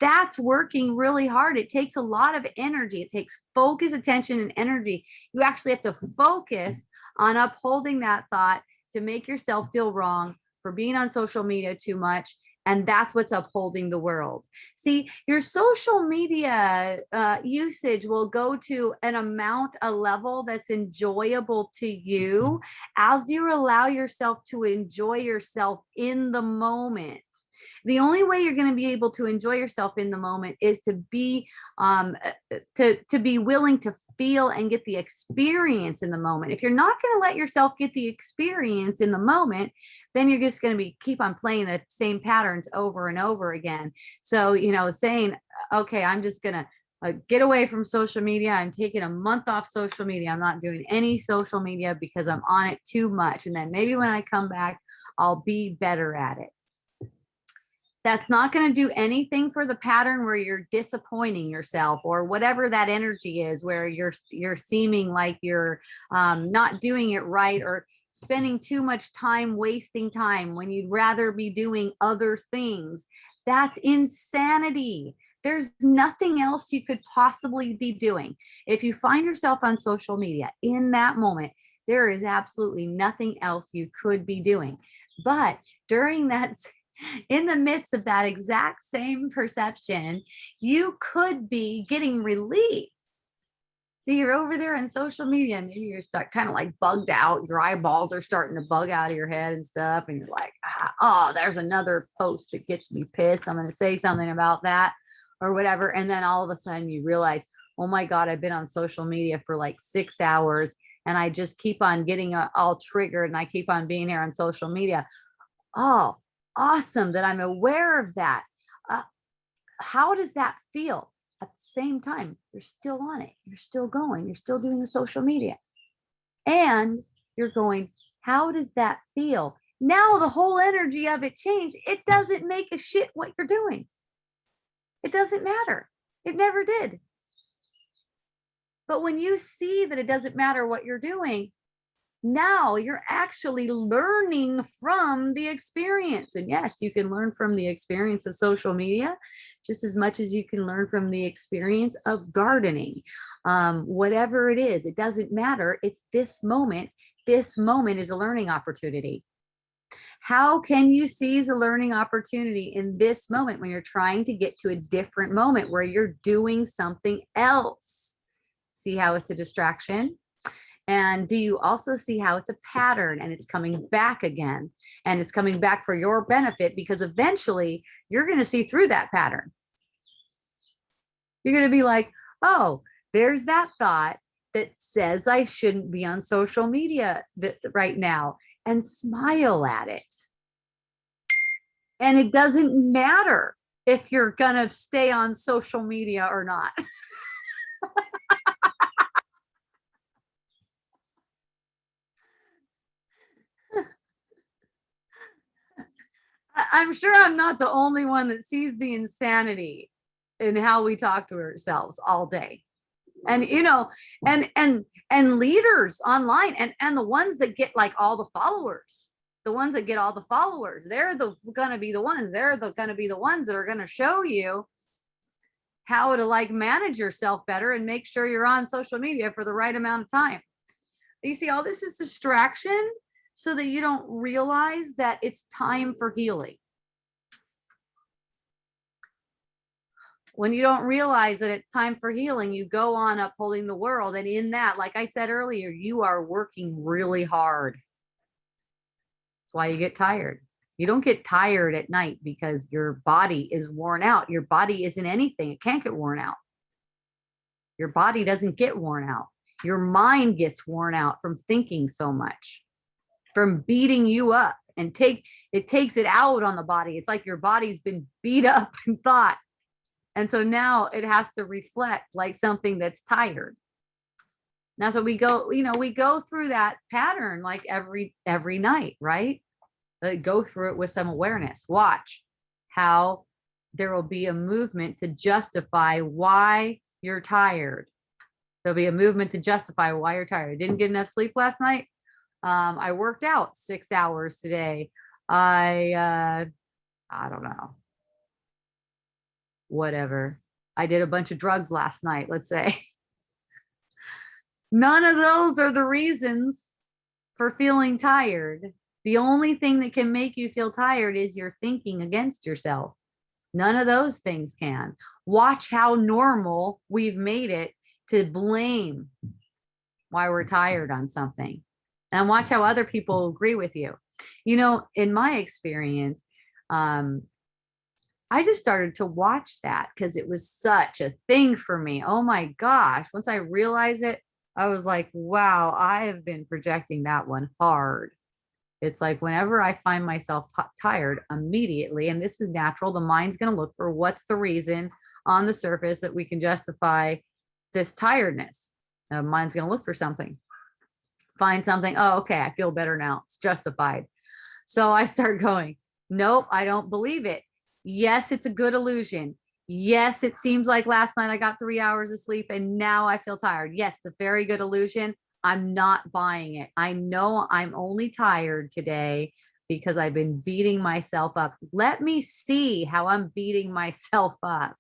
that's working really hard. It takes a lot of energy. It takes focus, attention, and energy. You actually have to focus on upholding that thought to make yourself feel wrong for being on social media too much. And that's what's upholding the world. See, your social media usage will go to an amount, a level that's enjoyable to you as you allow yourself to enjoy yourself in the moment. The only way you're going to be able to enjoy yourself in the moment is to be to be willing to feel and get the experience in the moment. If you're not going to let yourself get the experience in the moment, then you're just going to keep on playing the same patterns over and over again. So, saying, okay, I'm just going to get away from social media. I'm taking a month off social media. I'm not doing any social media because I'm on it too much. And then maybe when I come back, I'll be better at it. That's not going to do anything for the pattern where you're disappointing yourself, or whatever that energy is, where you're seeming like you're not doing it right, or spending too much time wasting time when you'd rather be doing other things. That's insanity. There's nothing else you could possibly be doing. If you find yourself on social media in that moment, there is absolutely nothing else you could be doing. But during that, in the midst of that exact same perception, you could be getting relief. See, you're over there on social media, and maybe you're kind of like bugged out. Your eyeballs are starting to bug out of your head and stuff. And you're like, oh, there's another post that gets me pissed. I'm going to say something about that or whatever. And then all of a sudden you realize, oh my God, I've been on social media for like 6 hours, and I just keep on getting all triggered, and I keep on being here on social media. Oh, awesome that I'm aware of that. How does that feel? At the same time, you're still on it. You're still going. You're still doing the social media. And you're going, how does that feel? Now the whole energy of it changed. It doesn't make a shit what you're doing. It doesn't matter. It never did. But when you see that it doesn't matter what you're doing, Now you're actually learning from the experience. And yes, you can learn from the experience of social media just as much as you can learn from the experience of gardening. Whatever it is, it doesn't matter. It's this moment. This moment is a learning opportunity. How can you seize a learning opportunity in this moment when you're trying to get to a different moment where you're doing something else? See how it's a distraction? And do you also see how it's a pattern and it's coming back again? And it's coming back for your benefit because eventually you're going to see through that pattern. You're going to be like, oh, there's that thought that says I shouldn't be on social media right now, and smile at it. And it doesn't matter if you're going to stay on social media or not. I'm sure I'm not the only one that sees the insanity in how we talk to ourselves all day. And you know, and leaders online and the ones that get like all the followers, the ones that get all the followers, they're gonna be the ones that are gonna show you how to like manage yourself better and make sure you're on social media for the right amount of time. You see, all this is distraction so that you don't realize that it's time for healing. When you don't realize that it's time for healing, you go on upholding the world. And in that, like I said earlier, you are working really hard. That's why you get tired. You don't get tired at night because your body is worn out. Your body isn't anything. It can't get worn out. Your body doesn't get worn out. Your mind gets worn out from thinking so much, from beating you up, and it takes it out on the body. It's like your body's been beat up in thought. And so now it has to reflect like something that's tired. Now, so we go through that pattern like every night, right? Go through it with some awareness. Watch how there will be a movement to justify why you're tired. There'll be a movement to justify why you're tired. Didn't get enough sleep last night. I worked out 6 hours today. I don't know. Whatever. I did a bunch of drugs last night, let's say. None of those are the reasons for feeling tired. The only thing that can make you feel tired is your thinking against yourself. None of those things can. Watch how normal we've made it to blame why we're tired on something. And watch how other people agree with you. You know, in my experience, I just started to watch that because it was such a thing for me. Oh my gosh. Once I realized it, I was like, wow, I have been projecting that one hard. It's like whenever I find myself tired immediately, and this is natural, the mind's going to look for what's the reason on the surface that we can justify this tiredness. The mind's going to look for something, find something. Oh, okay, I feel better now. It's justified. So I start going, nope, I don't believe it. Yes, it's a good illusion. Yes, it seems like last night I got 3 hours of sleep and now I feel tired. Yes, it's a very good illusion. I'm not buying it. I know I'm only tired today because I've been beating myself up. Let me see how I'm beating myself up.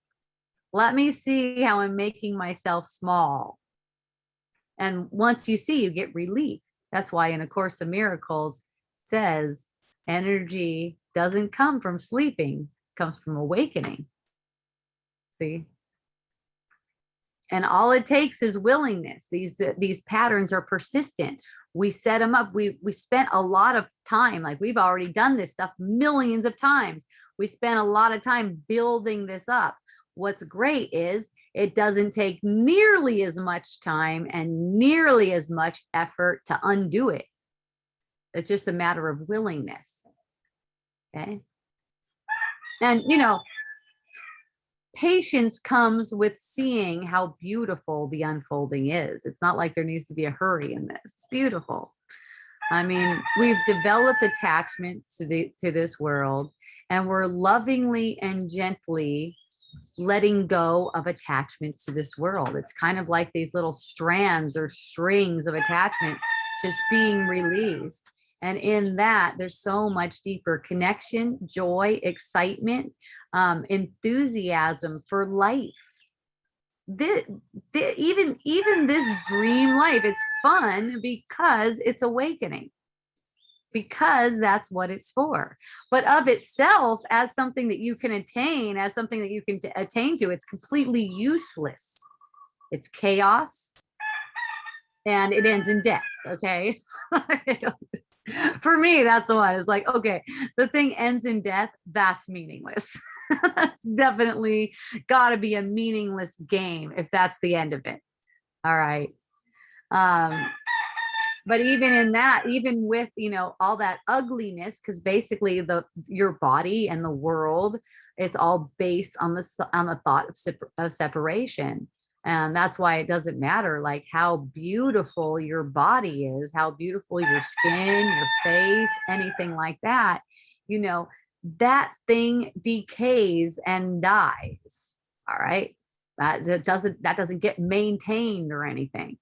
Let me see how I'm making myself small. And once you see, you get relief. That's why in A Course of Miracles it says energy doesn't come from sleeping, it comes from awakening. See? And all it takes is willingness. These patterns are persistent. We set them up. We spent a lot of time, like we've already done this stuff millions of times. We spent a lot of time building this up. What's great is it doesn't take nearly as much time and nearly as much effort to undo it. It's just a matter of willingness. Okay. And, you know, patience comes with seeing how beautiful the unfolding is. It's not like there needs to be a hurry in this. It's beautiful. I mean, we've developed attachments to this world, and we're lovingly and gently letting go of attachments to this world. It's kind of like these little strands or strings of attachment just being released. And in that, there's so much deeper connection, joy, excitement, enthusiasm for life. Even this dream life, it's fun because it's awakening, because that's what it's for. But of itself, as something that you can attain, as something that you can attain to, it's completely useless. It's chaos, and it ends in death. Okay. For me, that's the one. It's like, okay, the thing ends in death. That's meaningless. That's definitely got to be a meaningless game if that's the end of it. All right. But even in that, even with, all that ugliness, because basically your body and the world, it's all based on the thought of separation. And that's why it doesn't matter like how beautiful your body is, how beautiful your skin, your face, anything like that, that thing decays and dies. All right. That doesn't get maintained or anything.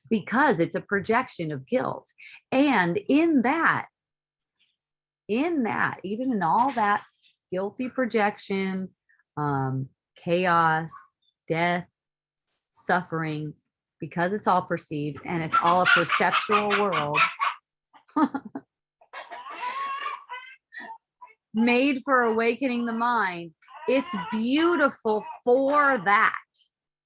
Because it's a projection of guilt. And in that, even in all that guilty projection, chaos, death, suffering, because it's all perceived and it's all a perceptual world, made for awakening the mind, it's beautiful for that.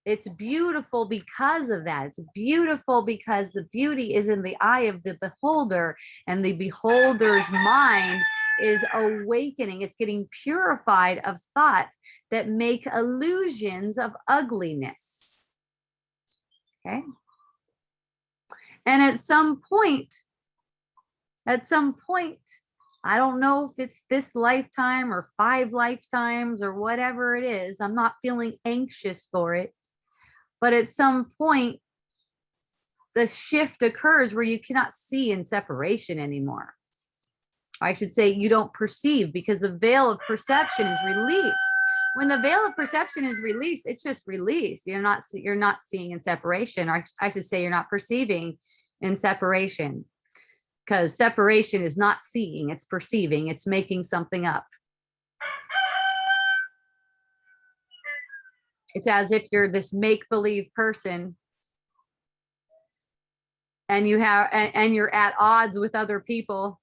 It's beautiful because of that. It's beautiful because the beauty is in the eye of the beholder, and the beholder's mind is awakening. It's getting purified of thoughts that make illusions of ugliness. Okay. And at some point, I don't know if it's this lifetime or 5 lifetimes or whatever it is, I'm not feeling anxious for it. But at some point, the shift occurs where you cannot see in separation anymore. I should say you don't perceive, because the veil of perception is released. When the veil of perception is released, it's just released. You're not seeing in separation, or I should say you're not perceiving in separation, because separation is not seeing, it's perceiving, it's making something up. It's as if you're this make-believe person and you're at odds with other people,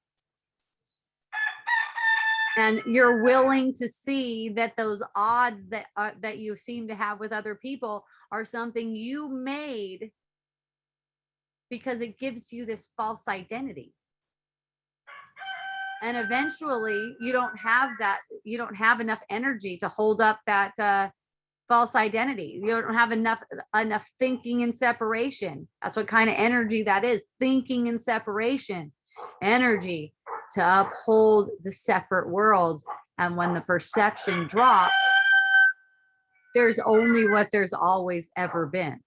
and you're willing to see that those odds that you seem to have with other people are something you made, because it gives you this false identity. And eventually you don't have enough energy to hold up that false identity. You don't have enough thinking in separation. That's what kind of energy that is. Thinking in separation energy to uphold the separate world. And when the perception drops, there's only what there's always ever been.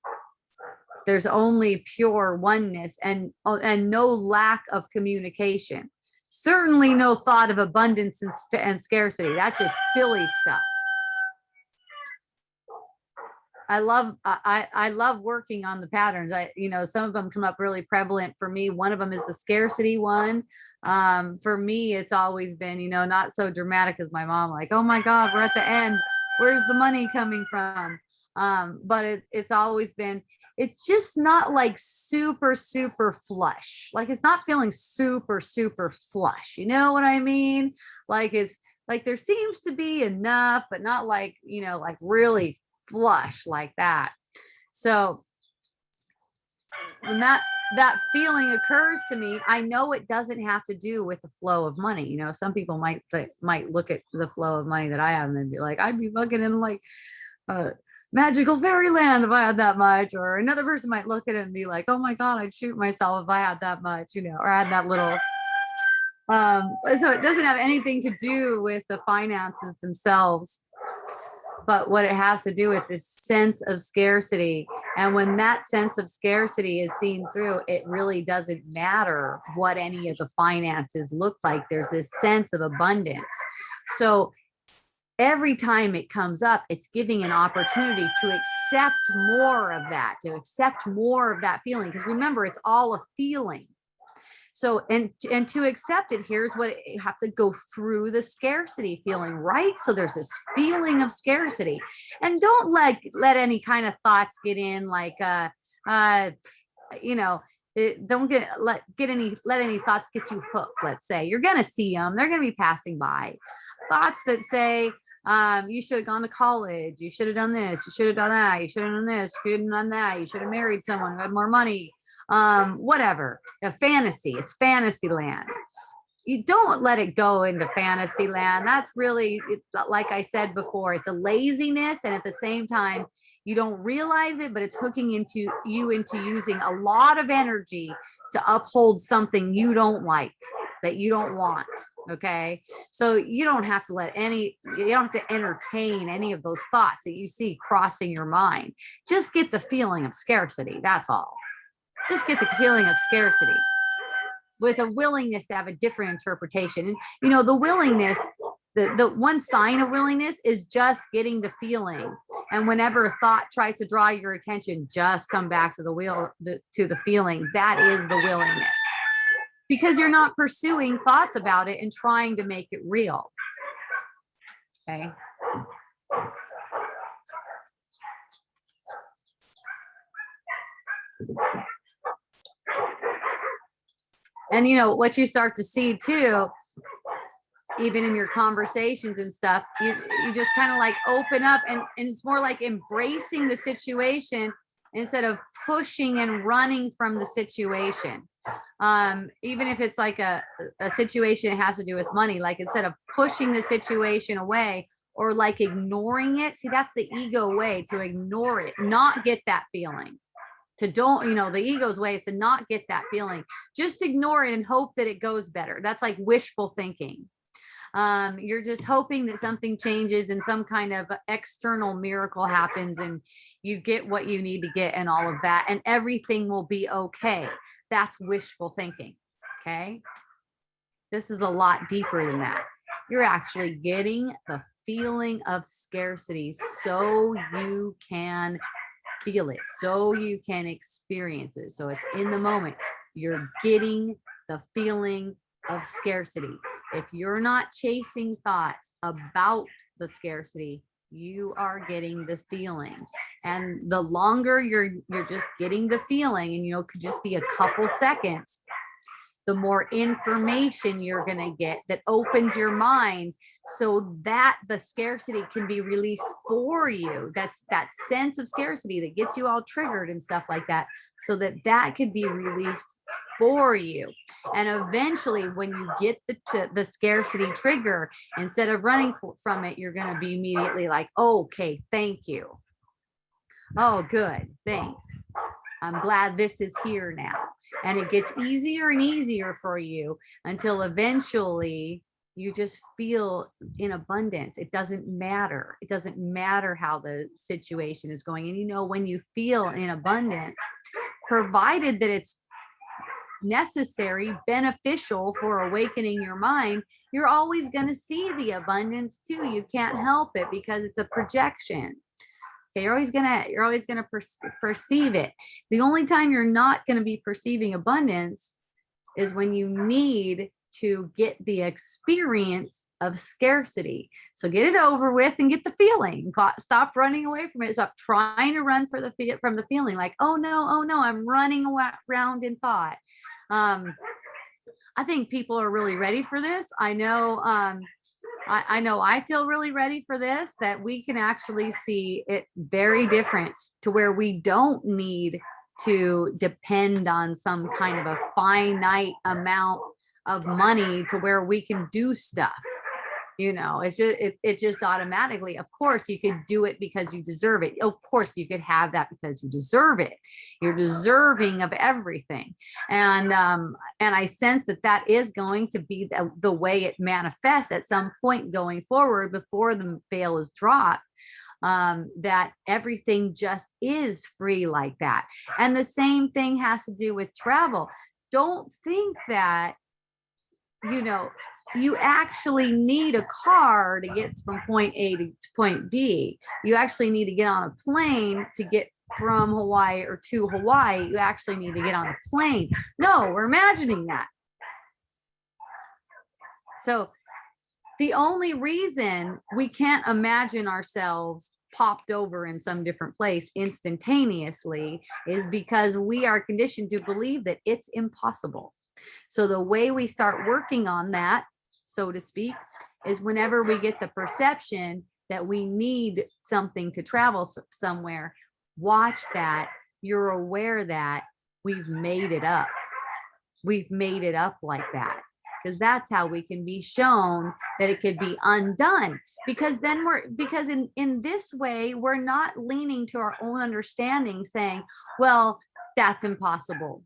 There's only pure oneness and no lack of communication. Certainly no thought of abundance and scarcity. That's just silly stuff. I love working on the patterns. Some of them come up really prevalent for me. One of them is the scarcity one. For me, it's always been, not so dramatic as my mom, like, oh my God, we're at the end. Where's the money coming from? But it's always been, it's just not like super, super flush. Like it's not feeling super, super flush. You know what I mean? Like it's like there seems to be enough, but not like, like really flush like that. So when that feeling occurs to me, I know it doesn't have to do with the flow of money. Some people might look at the flow of money that I have and be like, I'd be fucking in like magical fairyland if I had that much. Or another person might look at it and be like, oh my God, I'd shoot myself if I had that much, or I had that little. So it doesn't have anything to do with the finances themselves, but what it has to do with this sense of scarcity. And when that sense of scarcity is seen through, it really doesn't matter what any of the finances look like. There's this sense of abundance. So every time it comes up, it's giving an opportunity to accept more of that, to accept more of that feeling. Because remember, it's all a feeling. So, and to accept it, here's what you have to go through the scarcity feeling, right? So there's this feeling of scarcity, and don't let any kind of thoughts get in, like, you know, don't let any thoughts get you hooked. Let's say you're gonna see them; they're gonna be passing by. Thoughts that say, you should have gone to college, you should have done this, you should have done that, you should have done this, you should have done that, you should have married someone who had more money, whatever. A fantasy, it's fantasy land. You don't let it go into fantasy land. That's really, like I said before, it's a laziness, and at the same time you don't realize it, but it's hooking into using a lot of energy to uphold something you don't like, that you don't want. Okay, so you don't have to entertain any of those thoughts that you see crossing your mind. Just get the feeling of scarcity, that's all. Just get the feeling of scarcity with a willingness to have a different interpretation. And the willingness, the one sign of willingness is just getting the feeling. And whenever a thought tries to draw your attention, just come back to the feeling. That is the willingness, because you're not pursuing thoughts about it and trying to make it real. Okay. And what you start to see too, even in your conversations and stuff, you just kind of like open up, and it's more like embracing the situation instead of pushing and running from the situation. Even if it's like a situation that has to do with money, like instead of pushing the situation away or like ignoring it, see, that's the ego way, to ignore it, not get that feeling. The ego's way is to not get that feeling. Just ignore it and hope that it goes better. That's like wishful thinking. You're just hoping that something changes and some kind of external miracle happens and you get what you need to get and all of that, and everything will be okay. That's wishful thinking. Okay. This is a lot deeper than that. You're actually getting the feeling of scarcity so you can feel it, so you can experience it. So it's in the moment. You're getting the feeling of scarcity. If you're not chasing thoughts about the scarcity, you are getting this feeling. And the longer you're just getting the feeling, and could just be a couple seconds, the more information you're going to get that opens your mind so that the scarcity can be released for you. That's that sense of scarcity that gets you all triggered and stuff like that, so that could be released for you. And eventually, when you get the scarcity trigger, instead of running from it, you're going to be immediately like, oh, okay, thank you. Oh, good, thanks. I'm glad this is here now. And it gets easier and easier for you until eventually you just feel in abundance. It doesn't matter. It doesn't matter how the situation is going. And when you feel in abundance, provided that it's necessary, beneficial for awakening your mind, you're always going to see the abundance too. You can't help it because it's a projection. Okay, you're always gonna perceive it. The only time you're not going to be perceiving abundance is when you need to get the experience of scarcity. So get it over with and get the feeling. Stop running away from it. Stop trying to run from the feeling. Like, oh no, I'm running around in thought. I think people are really ready for this. I know. I know I feel really ready for this, that we can actually see it very different, to where we don't need to depend on some kind of a finite amount of money to where we can do stuff. It's just it just automatically. Of course you could do it because you deserve it. Of course you could have that because you deserve it. You're deserving of everything. And I sense that is going to be the way it manifests at some point going forward, before the veil is dropped. That everything just is free like that. And the same thing has to do with travel. Don't think that you actually need a car to get from point A to point B. You actually need to get on a plane to get from Hawaii or to Hawaii. You actually need to get on a plane. No, we're imagining that. So the only reason we can't imagine ourselves popped over in some different place instantaneously is because we are conditioned to believe that it's impossible. So the way we start working on that, so to speak, is whenever we get the perception that we need something to travel somewhere, watch that. You're aware that we've made it up. We've made it up like that, because that's how we can be shown that it could be undone. Because then because in this way, we're not leaning to our own understanding saying, well, that's impossible,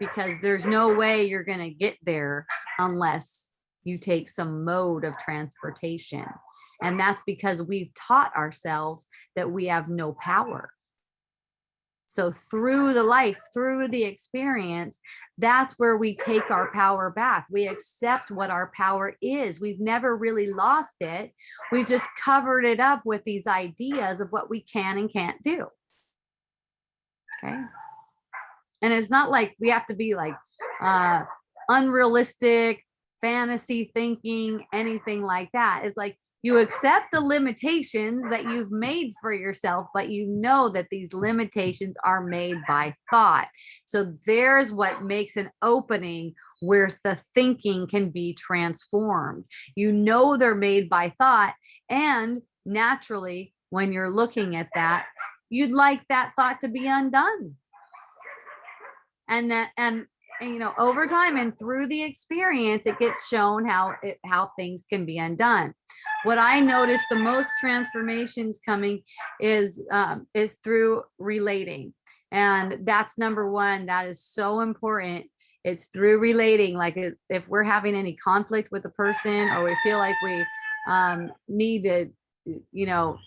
because there's no way you're going to get there unless you take some mode of transportation. And that's because we've taught ourselves that we have no power. So through the life, through the experience, that's where we take our power back. We accept what our power is. We've never really lost it. We just covered it up with these ideas of what we can and can't do. Okay. And it's not like we have to be like unrealistic, fantasy thinking, anything like that. It's like you accept the limitations that you've made for yourself, but you know that these limitations are made by thought. So there's what makes an opening where the thinking can be transformed. You know they're made by thought, and naturally, when you're looking at that, you'd like that thought to be undone. And you know, over time and through the experience, it gets shown how things can be undone. What I noticed the most transformations coming is through relating. And that's number one. That is so important. It's through relating. Like if we're having any conflict with a person, or we feel like we need to, you know,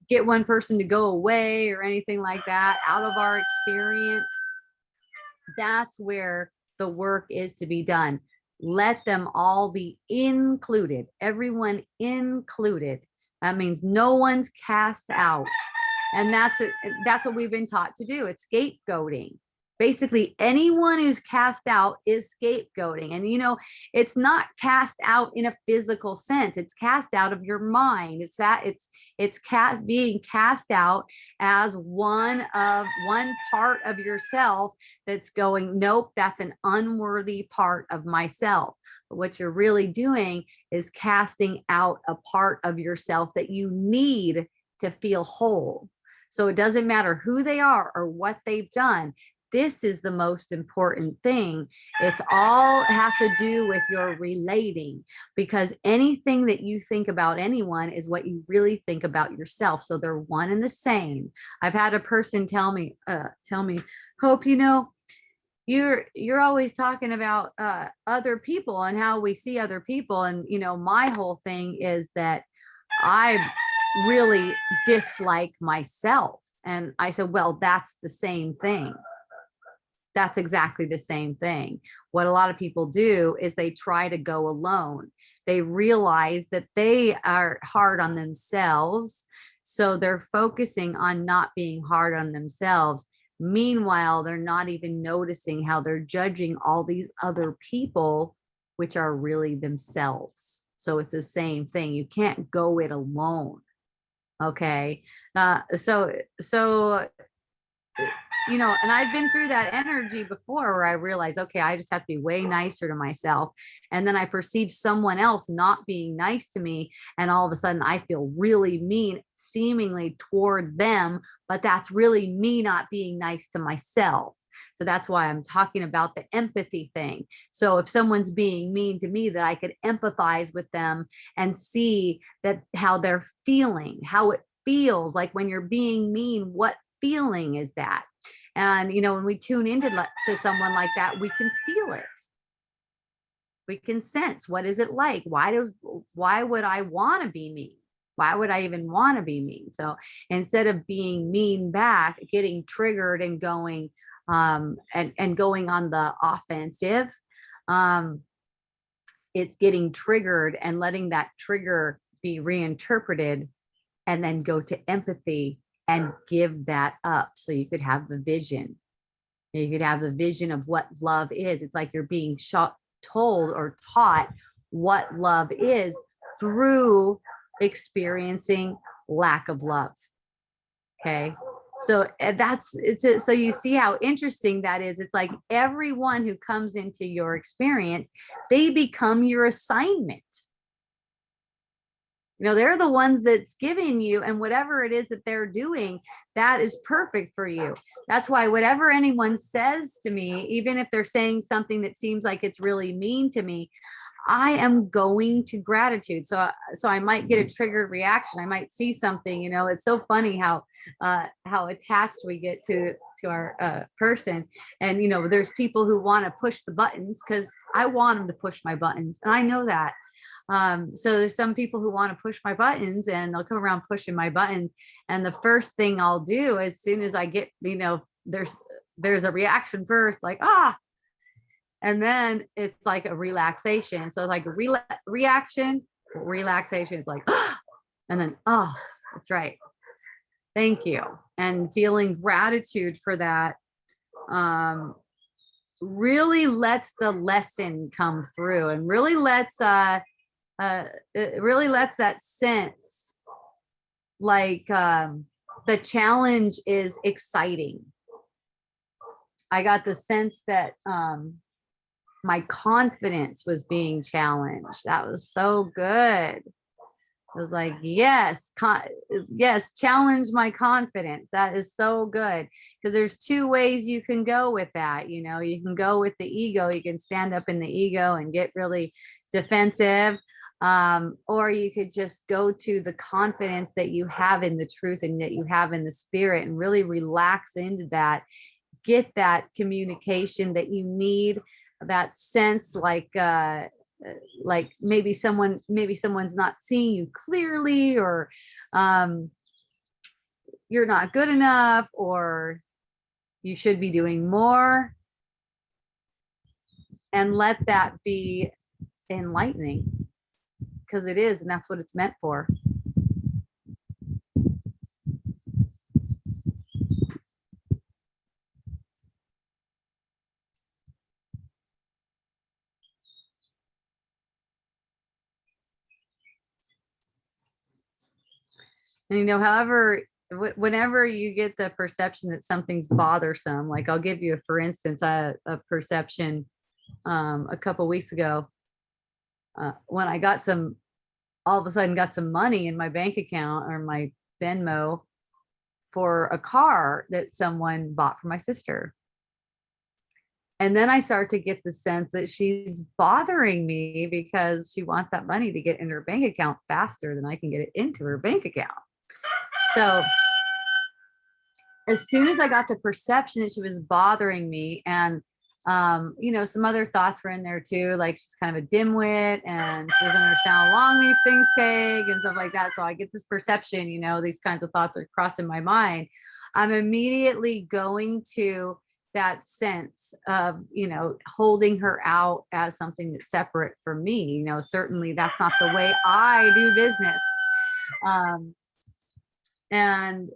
get one person to go away or anything like that out of our experience, that's where the work is to be done. Let them all be included, everyone included. That means no one's cast out. And that's what we've been taught to do. It's scapegoating. Basically, anyone who's cast out is scapegoating. And, you know, it's not cast out in a physical sense. It's cast out of your mind. It's being cast out as one part of yourself that's going, nope, that's an unworthy part of myself. But what you're really doing is casting out a part of yourself that you need to feel whole. So it doesn't matter who they are or what they've done. This is the most important thing. It's all has to do with your relating, because anything that you think about anyone is what you really think about yourself. So they're one and the same. I've had a person tell me, Hope, you know, you're always talking about other people and how we see other people. And, you know, my whole thing is that I really dislike myself. And I said, well, that's the same thing. That's exactly the same thing. What a lot of people do is they try to go alone. They realize that they are hard on themselves. So they're focusing on not being hard on themselves. Meanwhile, they're not even noticing how they're judging all these other people, which are really themselves. So it's the same thing. You can't go it alone. Okay. So you know, and I've been through that energy before where I realized, okay, I just have to be way nicer to myself. And then I perceive someone else not being nice to me. And all of a sudden I feel really mean seemingly toward them, but that's really me not being nice to myself. So that's why I'm talking about the empathy thing. So if someone's being mean to me, that I could empathize with them and see that how they're feeling, how it feels like when you're being mean, what feeling is that? And, you know, when we tune into to someone like that, we can feel it. We can sense, what is it like? Why would I want to be mean? Why would I even want to be mean? So instead of being mean back, getting triggered and going and going on the offensive, it's getting triggered and letting that trigger be reinterpreted, and then go to empathy and give that up so you could have the vision. You could have the vision of what love is. It's like you're being told or taught what love is through experiencing lack of love. Okay. So so you see how interesting that is. It's like everyone who comes into your experience, they become your assignment. They're the ones that's giving you, and whatever it is that they're doing, that is perfect for you. That's why whatever anyone says to me, even if they're saying something that seems like it's really mean to me, I am going to gratitude. So I might get a triggered reaction. I might see something, it's so funny how attached we get to our person. And, there's people who want to push the buttons because I want them to push my buttons. And I know that. So there's some people who want to push my buttons, and they'll come around pushing my buttons. And the first thing I'll do as soon as I get, there's a reaction first, like, and then it's like a relaxation. So it's like reaction, relaxation. It's like, and then, that's right. Thank you. And feeling gratitude for that, really lets the lesson come through, and really lets, it really lets that sense, like, the challenge is exciting. I got the sense that my confidence was being challenged. That was so good. I was like, yes, challenge my confidence. That is so good. Because there's two ways you can go with that. You can go with the ego. You can stand up in the ego and get really defensive. Or you could just go to the confidence that you have in the truth and that you have in the spirit, and really relax into that. Get that communication that you need, that sense, like maybe someone's not seeing you clearly, or you're not good enough, or you should be doing more, and let that be enlightening, because it is, and that's what it's meant for. And however, whenever you get the perception that something's bothersome, like I'll give you for instance, a perception a couple weeks ago, when I got all of a sudden got some money in my bank account or my Venmo for a car that someone bought for my sister. And then I start to get the sense that she's bothering me because she wants that money to get in her bank account faster than I can get it into her bank account. So as soon as I got the perception that she was bothering me, and some other thoughts were in there too, like she's kind of a dimwit and she doesn't understand how long these things take and stuff like that. So I get this perception, these kinds of thoughts are crossing my mind. I'm immediately going to that sense of, holding her out as something that's separate from me. Certainly that's not the way I do business. And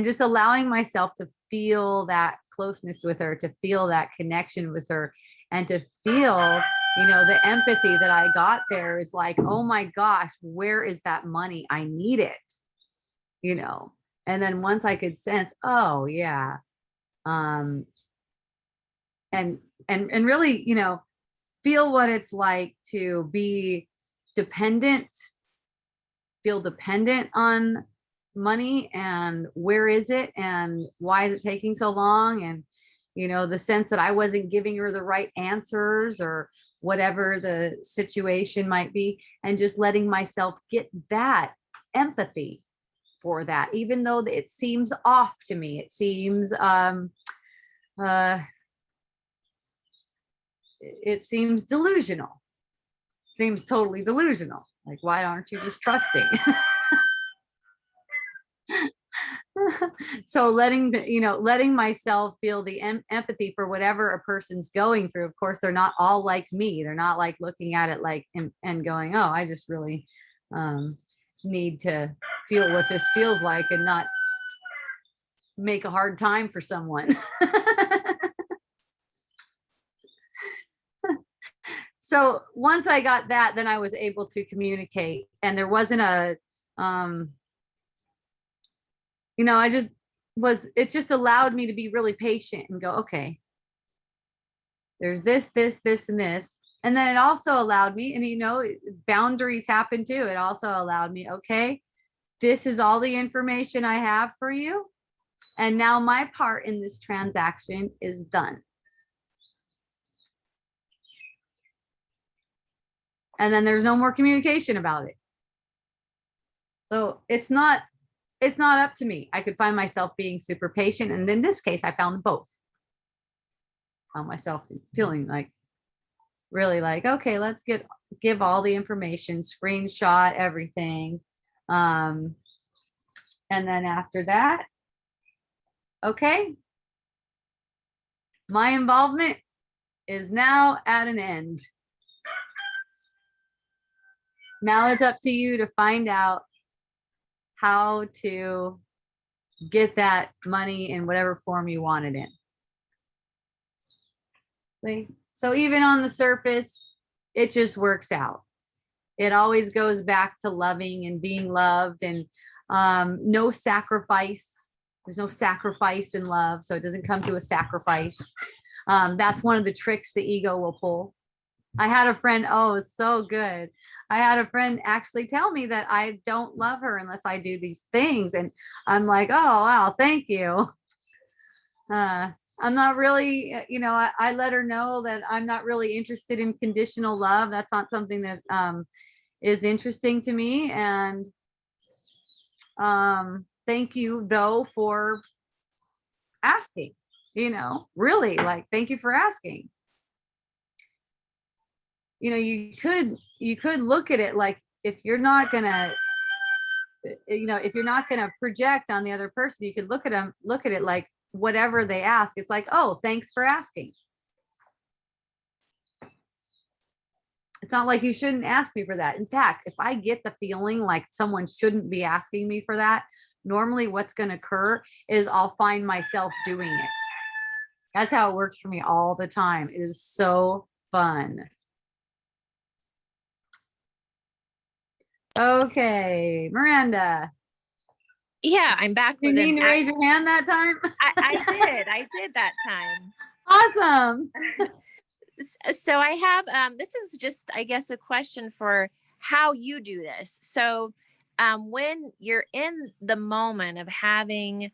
just allowing myself to feel that closeness with her, to feel that connection with her, and to feel, the empathy that I got there is like, oh my gosh, where is that money? I need it, and then once I could sense, oh yeah. And really, feel what it's like to be dependent, feel dependent on money, and where is it and why is it taking so long, and the sense that I wasn't giving her the right answers or whatever the situation might be, and just letting myself get that empathy for that, even though it seems off to me. It seems it seems delusional, seems totally delusional. Like, why aren't you just trusting? So letting myself feel the empathy for whatever a person's going through. Of course, they're not all like me. They're not like looking at it like and going, oh, I just really need to feel what this feels like and not make a hard time for someone. So once I got that, then I was able to communicate, and there wasn't a, it just allowed me to be really patient and go, okay, there's this, and this. And then it also allowed me, and boundaries happen too. It also allowed me, okay, this is all the information I have for you. And now my part in this transaction is done. And then there's no more communication about it. So it's not up to me. I could find myself being super patient. And in this case, I found both. Found myself feeling like, really like, okay, let's give all the information, screenshot everything. And then after that, okay, my involvement is now at an end. Now it's up to you to find out how to get that money in whatever form you want it in. So even on the surface, it just works out. It always goes back to loving and being loved, and no sacrifice. There's no sacrifice in love, so it doesn't come to a sacrifice. That's one of the tricks the ego will pull. I had a friend, oh, it's so good. I had a friend actually tell me that I don't love her unless I do these things. And I'm like, oh, wow, thank you. I'm not really, I let her know that I'm not really interested in conditional love. That's not something that is interesting to me. And thank you, though, for asking, really, like, thank you for asking. You could look at it like, if you're not gonna project on the other person, you could look at it like, whatever they ask, it's like, oh, thanks for asking. It's not like you shouldn't ask me for that. In fact, if I get the feeling like someone shouldn't be asking me for that, normally what's going to occur is I'll find myself doing it. That's how it works for me all the time. It is so fun. Okay, Miranda. Yeah, I'm back. You need to raise your hand that time? I did that time. Awesome. So I have, this is just, I guess, a question for how you do this. So when you're in the moment of having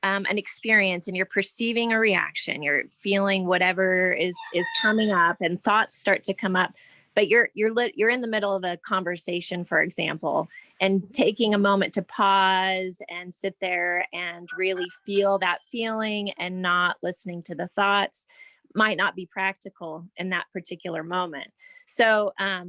an experience and you're perceiving a reaction, you're feeling whatever is coming up, and thoughts start to come up, but you're in the middle of a conversation, for example, and taking a moment to pause and sit there and really feel that feeling and not listening to the thoughts might not be practical in that particular moment. So I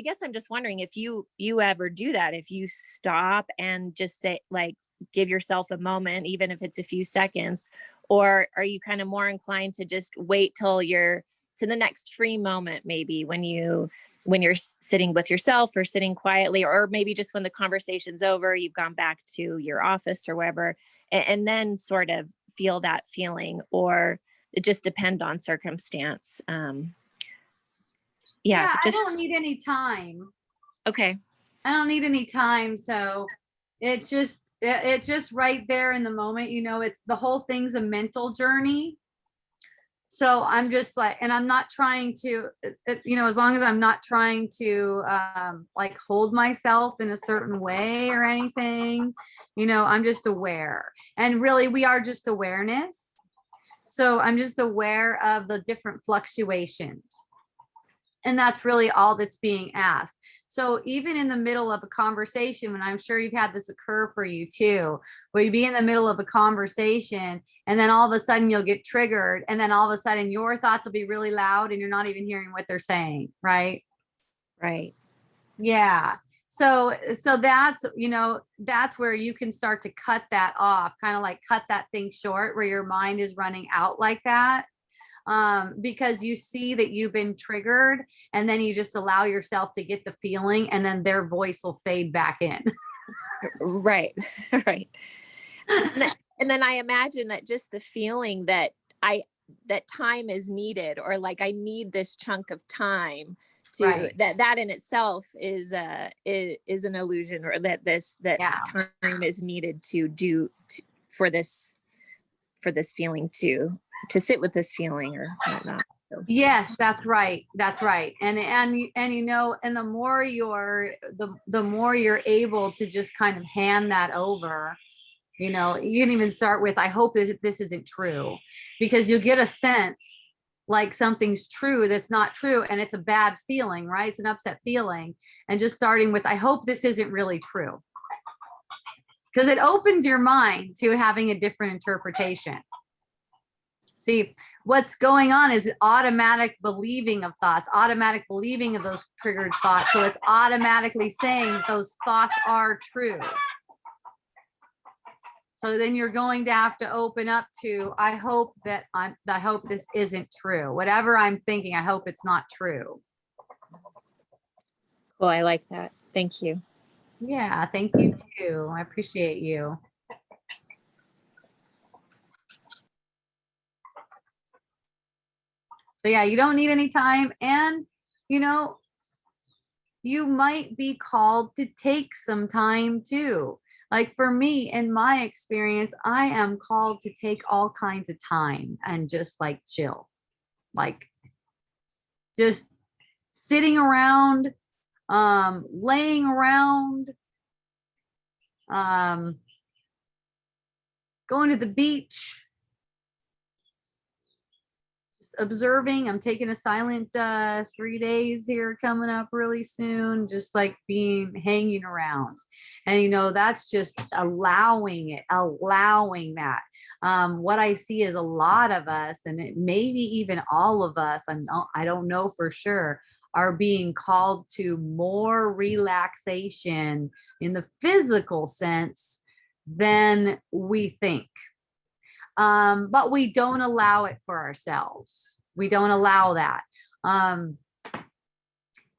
guess I'm just wondering if you ever do that, if you stop and just say, like, give yourself a moment, even if it's a few seconds, or are you kind of more inclined to just wait till you're to the next free moment, maybe when you're sitting with yourself or sitting quietly, or maybe just when the conversation's over, you've gone back to your office or wherever, and then sort of feel that feeling, or it just depends on circumstance. Yeah, I don't need any time. Okay. I don't need any time. So it's just right there in the moment, it's the whole thing's a mental journey. So I'm just like, and I'm not trying to, as long as I'm not trying to like hold myself in a certain way or anything, I'm just aware. And really, we are just awareness. So I'm just aware of the different fluctuations. And that's really all that's being asked. So even in the middle of a conversation, and I'm sure you've had this occur for you too, where you'd be in the middle of a conversation and then all of a sudden you'll get triggered, and then all of a sudden your thoughts will be really loud and you're not even hearing what they're saying, right? Right. Yeah. so that's, that's where you can start to cut that off, kind of like cut that thing short where your mind is running out like that. Because you see that you've been triggered, and then you just allow yourself to get the feeling, and then their voice will fade back in. Right. Right. And then I imagine that just the feeling that that time is needed, or like I need this chunk of time to Right. that in itself is an illusion, or that Yeah. time is needed for this feeling to sit with this feeling or whatnot. So, Yes, that's right. That's right. And and the more the more you're able to just kind of hand that over, you can even start with, I hope this isn't true, because you'll get a sense like something's true that's not true, and it's a bad feeling, right? It's an upset feeling. And just starting with, I hope this isn't really true, because it opens your mind to having a different interpretation. See, what's going on is automatic believing of thoughts, automatic believing of those triggered thoughts. So it's automatically saying those thoughts are true. So then you're going to have to open up to, I hope this isn't true. Whatever I'm thinking, I hope it's not true. cool. I like that. Thank you. Yeah, thank you too. I appreciate you. So yeah, you don't need any time. And, you might be called to take some time too. Like for me, in my experience, I am called to take all kinds of time and just like chill, like just sitting around, laying around, going to the beach, observing. I'm taking a silent 3 days here coming up really soon, just like hanging around. And that's just allowing that. What I see is a lot of us, and it maybe even all of us, I don't know for sure, are being called to more relaxation in the physical sense than we think. But we don't allow it for ourselves. We don't allow that.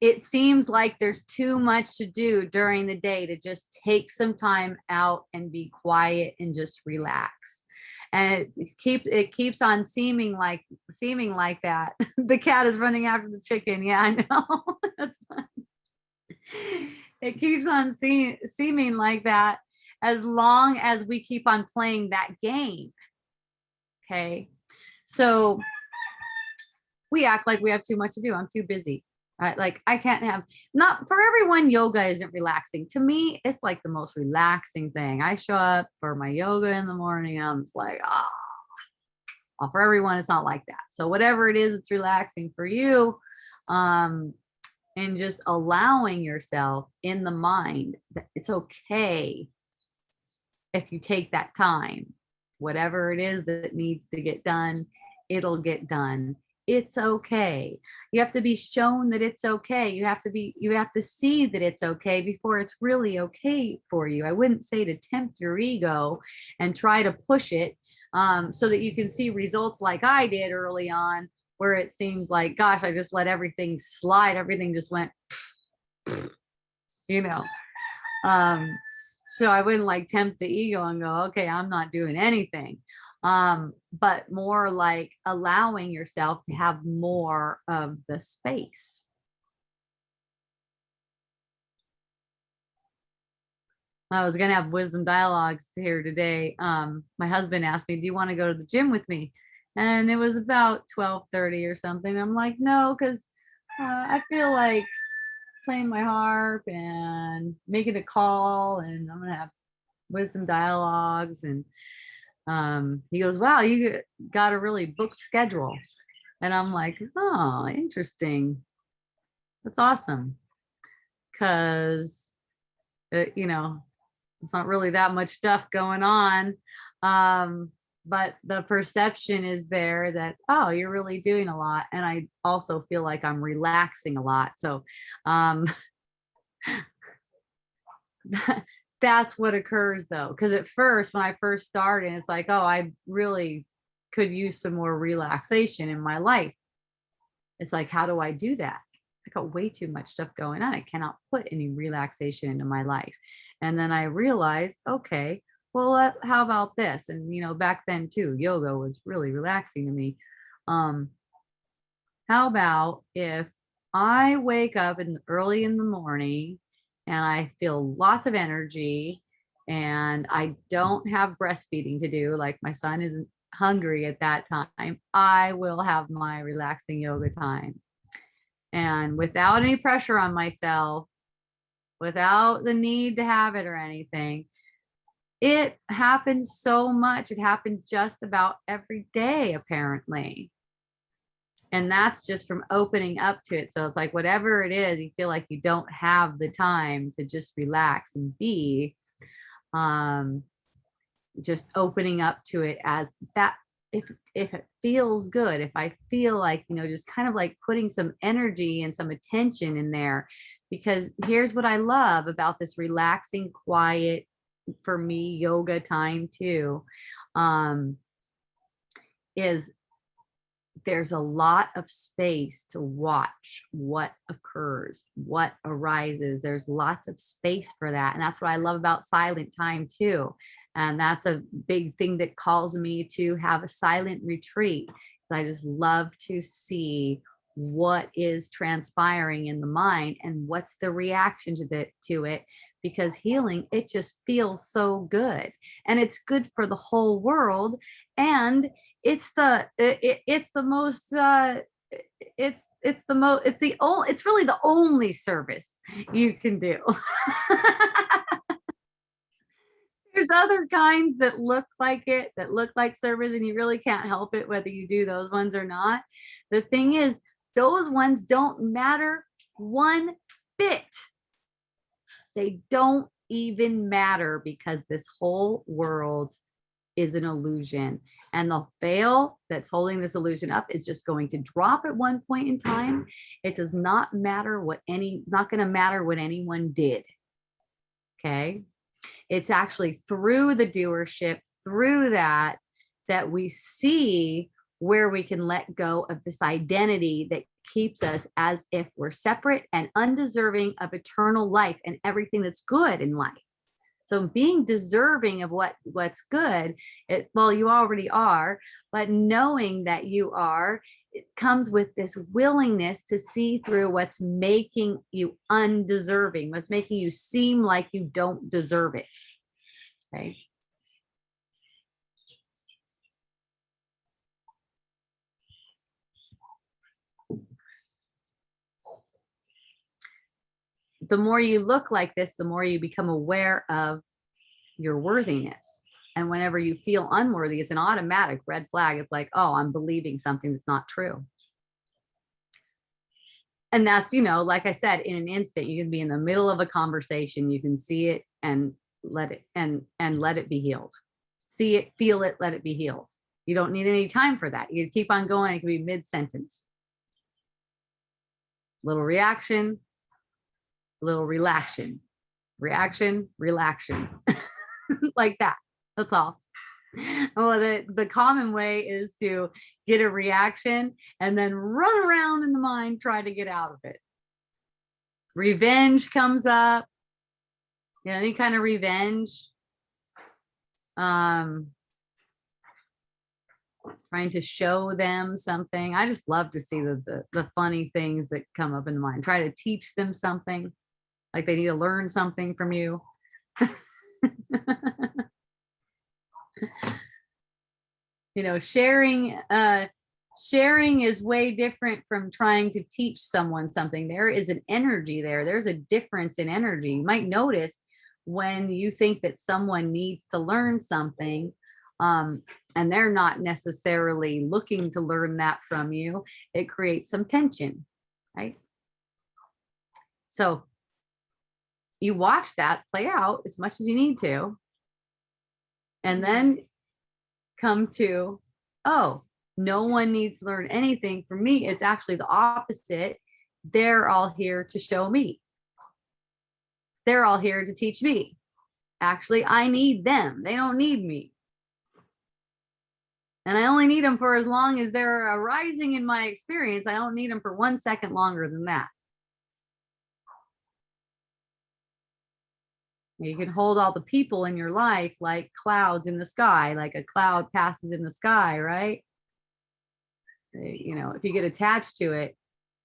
It seems like there's too much to do during the day to just take some time out and be quiet and just relax. And it keeps on seeming like that. The cat is running after the chicken. Yeah, I know. That's fun. It keeps on seeming like that as long as we keep on playing that game. Okay, so we act like we have too much to do. I'm too busy. Like I can't have, not for everyone, yoga isn't relaxing. To me, it's like the most relaxing thing. I show up for my yoga in the morning, and I'm just like, well, for everyone, it's not like that. So whatever it is, it's relaxing for you. And just allowing yourself in the mind that it's okay if you take that time. Whatever it is that needs to get done, it'll get done. It's okay. You have to be shown that it's okay. You have to see that it's okay before it's really okay for you. I wouldn't say to tempt your ego and try to push it so that you can see results like I did early on, where it seems like, gosh, I just let everything slide. Everything just went, so I wouldn't like tempt the ego and go, okay, I'm not doing anything. But more like allowing yourself to have more of the space. I was going to have wisdom dialogues here today. My husband asked me, do you want to go to the gym with me? And it was about 12:30 or something. I'm like, no, because I feel like playing my harp and making a call, and I'm going to have wisdom dialogues. And he goes, wow, you got a really booked schedule. And I'm like, oh, interesting. That's awesome. Because, it's not really that much stuff going on. But the perception is there that, oh, you're really doing a lot. And I also feel like I'm relaxing a lot. So That's what occurs though. Because at first, when I first started, it's like, oh, I really could use some more relaxation in my life. It's like, how do I do that? I got way too much stuff going on. I cannot put any relaxation into my life. And then I realized, okay, well, how about this? And back then too, yoga was really relaxing to me. Um, how about if I wake up early in the morning and I feel lots of energy and I don't have breastfeeding to do, like my son isn't hungry at that time, I will have my relaxing yoga time. And without any pressure on myself, without the need to have it or anything, it happens so much. It happened just about every day, apparently. And that's just from opening up to it. So it's like, whatever it is, you feel like you don't have the time to just relax and be, just opening up to it as that. If it feels good, if I feel like, just kind of like putting some energy and some attention in there, because here's what I love about this relaxing, quiet, for me, yoga time too, is there's a lot of space to watch what occurs, what arises. There's lots of space for that. And that's what I love about silent time too. And that's a big thing that calls me to have a silent retreat. I just love to see what is transpiring in the mind and what's the reaction to it, because healing, it just feels so good, and it's good for the whole world. And it's really the only service you can do. There's other kinds that look like service, and you really can't help it whether you do those ones or not. The thing is, those ones don't matter one bit. They don't even matter, because this whole world is an illusion, and the veil that's holding this illusion up is just going to drop at one point in time. It does not matter not going to matter what anyone did. Okay. It's actually through the doership, through that we see where we can let go of this identity that keeps us as if we're separate and undeserving of eternal life and everything that's good in life. So being deserving of what's good, you already are, but knowing that you are, it comes with this willingness to see through what's making you undeserving, what's making you seem like you don't deserve it. Okay. The more you look like this, the more you become aware of your worthiness. And whenever you feel unworthy, it's an automatic red flag. It's like, oh, I'm believing something that's not true. And that's, like I said, in an instant, you can be in the middle of a conversation, you can see it and let it be healed. See it, feel it, let it be healed. You don't need any time for that. You keep on going. It can be mid-sentence. Little reaction, little relaxation, reaction, relaxation. Like that. That's all. Well, the common way is to get a reaction and then run around in the mind, try to get out of it. Revenge comes up. Any kind of revenge. Trying to show them something. I just love to see the funny things that come up in the mind. Try to teach them something, like they need to learn something from you. Sharing is way different from trying to teach someone something. There is an energy there. There's a difference in energy. You might notice when you think that someone needs to learn something, and they're not necessarily looking to learn that from you, it creates some tension, right? So you watch that play out as much as you need to, and then come to, oh, no one needs to learn anything from me. It's actually the opposite. They're all here to show me. They're all here to teach me. Actually, I need them. They don't need me. And I only need them for as long as they're arising in my experience. I don't need them for 1 second longer than that. You can hold all the people in your life like clouds in the sky, like a cloud passes in the sky, right? You know, if you get attached to it,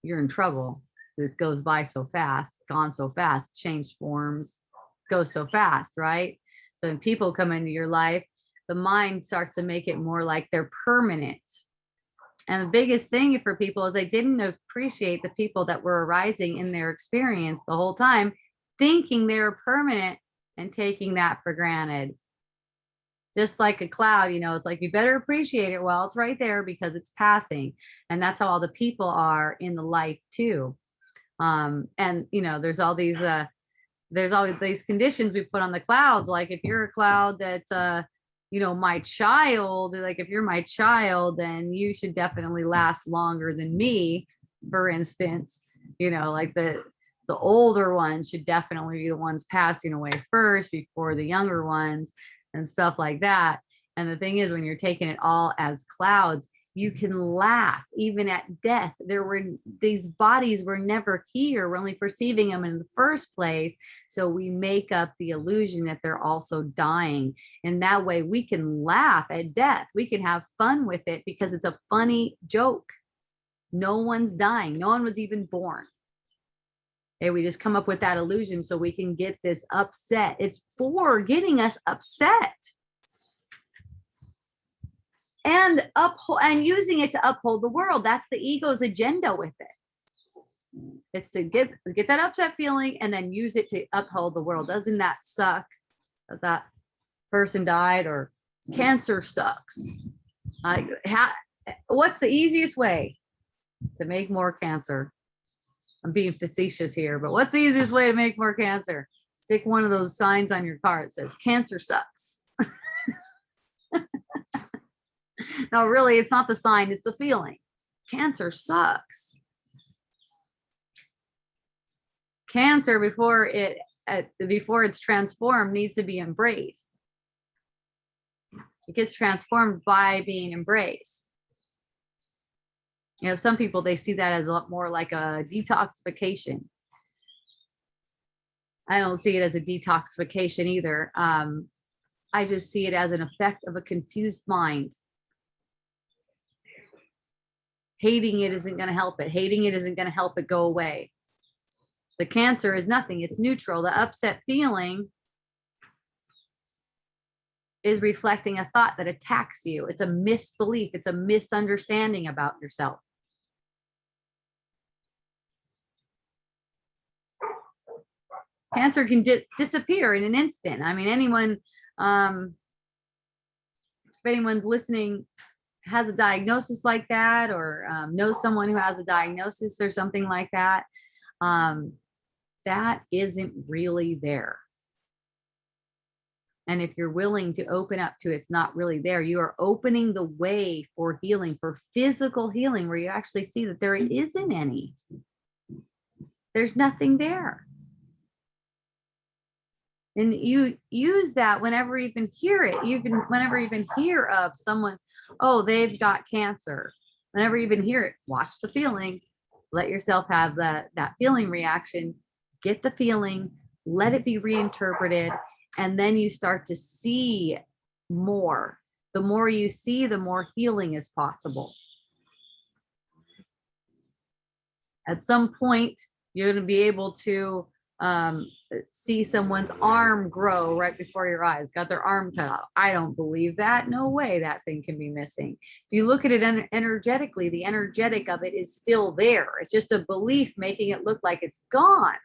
you're in trouble. It goes by so fast, gone so fast, changed forms, goes so fast, right? So when people come into your life, the mind starts to make it more like they're permanent. And the biggest thing for people is they didn't appreciate the people that were arising in their experience the whole time, thinking they were permanent and taking that for granted. Just like a cloud, you know, it's like you better appreciate it while it's right there because it's passing. And that's how all the people are in the life too. And you know, there's always these conditions we put on the clouds. Like if you're a cloud that's you know, my child, like if you're my child, then you should definitely last longer than me, for instance. You know, like the older ones should definitely be the ones passing away first before the younger ones and stuff like that. And the thing is, when you're taking it all as clouds, you can laugh even at death. These bodies were never here. We're only perceiving them in the first place. So we make up the illusion that they're also dying. And that way we can laugh at death. We can have fun with it because it's a funny joke. No one's dying. No one was even born. And we just come up with that illusion so we can get this upset. It's for getting us upset. And using it to uphold the world. That's the ego's agenda with it. It's to get that upset feeling and then use it to uphold the world. Doesn't that suck that that person died, or cancer sucks? What's the easiest way to make more cancer? I'm being facetious here, but what's the easiest way to make more cancer? Stick one of those signs on your car that says cancer sucks. No, really, it's not the sign, it's the feeling. Cancer sucks. Cancer, before it's transformed, needs to be embraced. It gets transformed by being embraced. You know, some people, they see that as a lot more like a detoxification. I don't see it as a detoxification either. I just see it as an effect of a confused mind. Hating it isn't going to help it. Hating it isn't going to help it go away. The cancer is nothing. It's neutral. The upset feeling is reflecting a thought that attacks you. It's a misbelief. It's a misunderstanding about yourself. Cancer can disappear in an instant. I mean, if anyone's listening has a diagnosis like that, or knows someone who has a diagnosis or something like that, that isn't really there. And if you're willing to open up to it's not really there, you are opening the way for healing, for physical healing, where you actually see that there isn't any. There's nothing there. And you use that whenever you even hear it. Whenever you even hear of someone, oh, they've got cancer. Whenever you even hear it, watch the feeling. Let yourself have that feeling reaction. Get the feeling, let it be reinterpreted, and then you start to see more. The more you see, the more healing is possible. At some point, you're going to be able to see someone's arm grow right before your eyes, got their arm cut off. I don't believe that. No way that thing can be missing. If you look at it energetically, the energetic of it is still there. It's just a belief making it look like it's gone.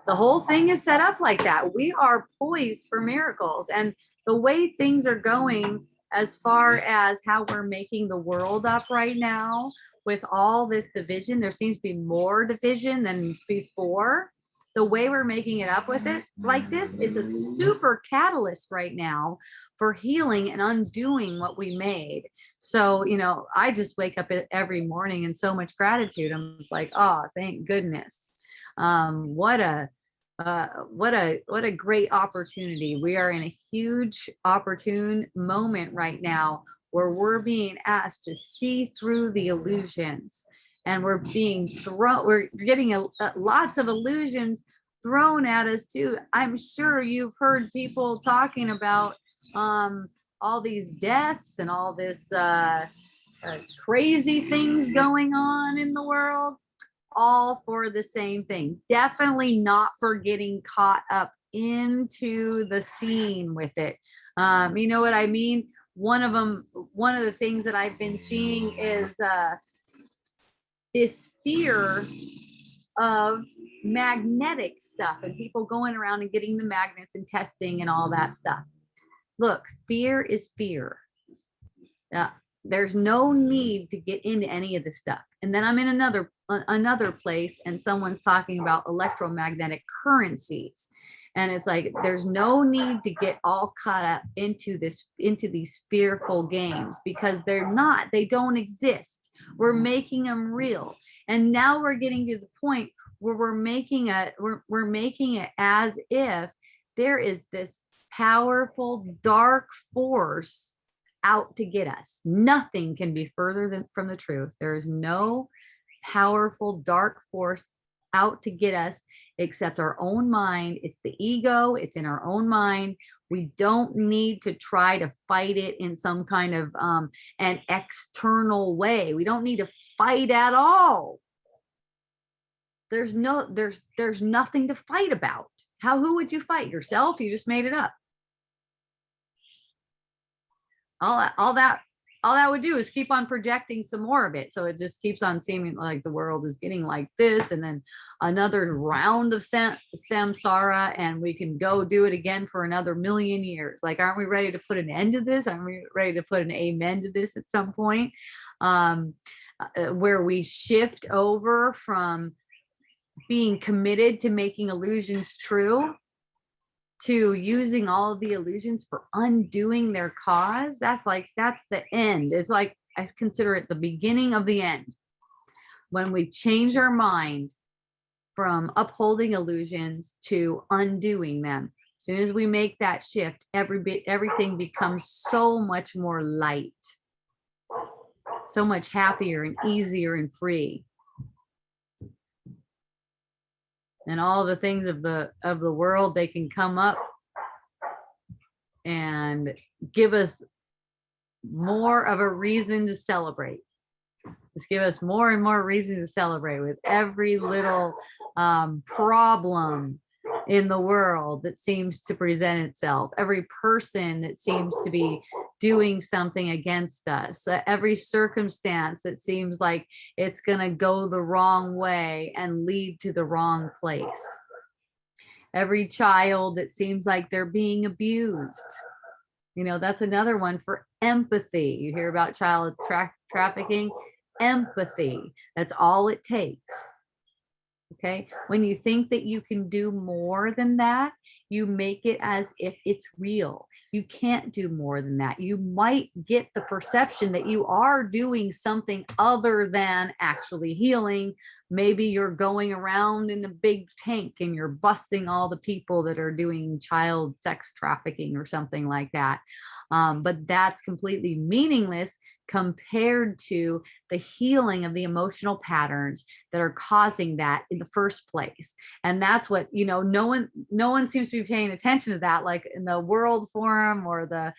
The whole thing is set up like that. We are poised for miracles. And the way things are going, as far as how we're making the world up right now, with all this division, there seems to be more division than before. The way we're making it up with it like this is a super catalyst right now for healing and undoing what we made. So, you know, I just wake up every morning in so much gratitude. I'm just like, oh, thank goodness. What a what a great opportunity. We are in a huge opportune moment right now where we're being asked to see through the illusions, and we're getting lots of illusions thrown at us too. I'm sure you've heard people talking about all these deaths and all this crazy things going on in the world, all for the same thing. Definitely not for getting caught up into the scene with it. You know what I mean? One of the things that I've been seeing is this fear of magnetic stuff and people going around and getting the magnets and testing and all that stuff. Look, fear is fear. Uh, there's no need to get into any of this stuff. And then I'm in another place and someone's talking about electromagnetic currencies. And it's like, there's no need to get all caught up into these fearful games, because they don't exist. We're making them real. And now we're getting to the point where we're making it as if there is this powerful dark force out to get us. Nothing can be further from the truth. There is no powerful dark force out to get us except our own mind. It's the ego. It's in our own mind. We don't need to try to fight it in some kind of an external way. We don't need to fight at all. There's nothing to fight about. Who would you fight? Yourself? You just made it up. All that would do is keep on projecting some more of it. So it just keeps on seeming like the world is getting like this, and then another round of samsara, and we can go do it again for another million years. Like, aren't we ready to put an end to this? Aren't we ready to put an amen to this at some point? Where we shift over from being committed to making illusions true to using all of the illusions for undoing their cause. That's the end. It's like, I consider it the beginning of the end. When we change our mind from upholding illusions to undoing them. As soon as we make that shift, everything becomes so much more light, so much happier and easier and free. And all the things of the world, they can come up and give us more of a reason to celebrate. Just give us more and more reason to celebrate with every little problem in the world that seems to present itself, every person that seems to be doing something against us, every circumstance that seems like it's going to go the wrong way and lead to the wrong place, every child that seems like they're being abused. That's another one for empathy. You hear about child trafficking, empathy. That's all it takes. Okay. When you think that you can do more than that, you make it as if it's real. You can't do more than that. You might get the perception that you are doing something other than actually healing. Maybe you're going around in a big tank and you're busting all the people that are doing child sex trafficking or something like that. But that's completely meaningless compared to the healing of the emotional patterns that are causing that in the first place. And that's what, no one seems to be paying attention to that, like in the World Forum or the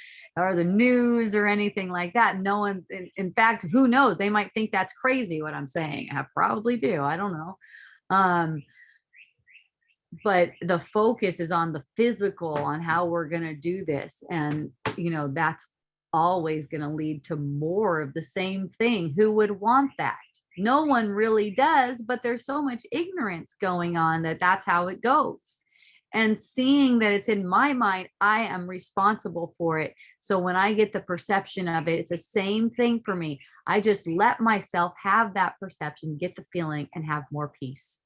news or anything like that. No one, in fact, who knows? They might think that's crazy what I'm saying. I probably do. I don't know. But the focus is on the physical, on how we're going to do this. And, that's always going to lead to more of the same thing. Who would want that? No one really does, but there's so much ignorance going on that that's how it goes. And seeing that it's in my mind, I am responsible for it. So when I get the perception of it, it's the same thing for me. I just let myself have that perception, get the feeling, and have more peace.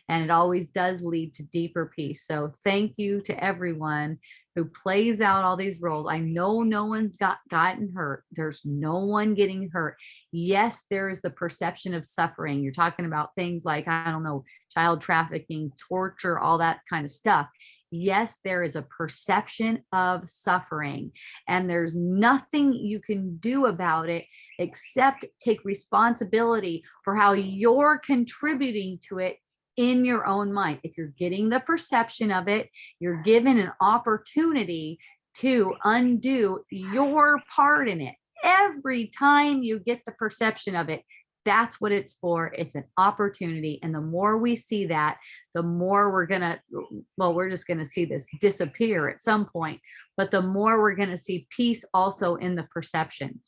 And it always does lead to deeper peace. So thank you to everyone who plays out all these roles. I know no one's gotten hurt. There's no one getting hurt. Yes, there is the perception of suffering. You're talking about things like, I don't know, child trafficking, torture, all that kind of stuff. Yes, there is a perception of suffering, and there's nothing you can do about it except take responsibility for how you're contributing to it in your own mind. If you're getting the perception of it, you're given an opportunity to undo your part in it. Every time you get the perception of it, that's what it's for. It's an opportunity. And the more we see that, the more we're just going to see this disappear at some point, but the more we're going to see peace also in the perception.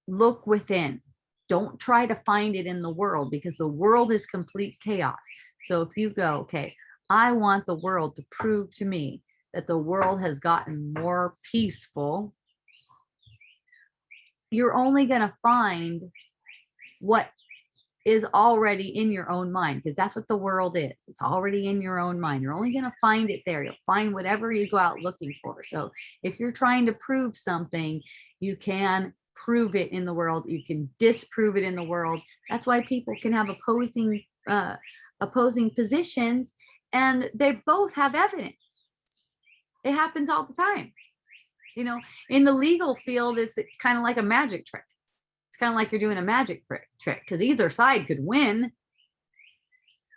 Look within. Don't try to find it in the world, because the world is complete chaos. So if you go, okay, I want the world to prove to me that the world has gotten more peaceful, you're only going to find what is already in your own mind, because that's what the world is. It's already in your own mind. You're only going to find it there. You'll find whatever you go out looking for. So if you're trying to prove something, you can prove it in the world. You can disprove it in the world. That's why people can have opposing positions, and they both have evidence. It happens all the time. You know, in the legal field, it's kind of like a magic trick. It's kind of like you're doing a magic trick, because either side could win.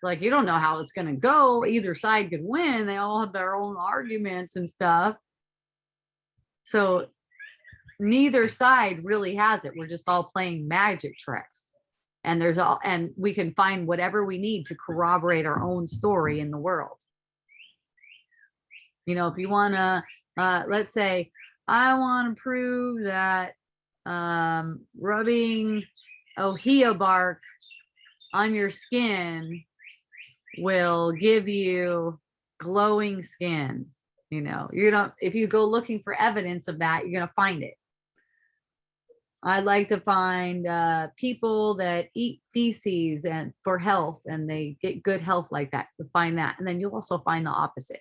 Like, you don't know how it's going to go. Either side could win. They all have their own arguments and stuff. So neither side really has it. We're just all playing magic tricks. And we can find whatever we need to corroborate our own story in the world. You know, if you want to, let's say, I want to prove that rubbing ohia bark on your skin will give you glowing skin. You know, if you go looking for evidence of that, you're going to find it. I like to find people that eat feces and for health, and they get good health like that. To find that, and then you'll also find the opposite.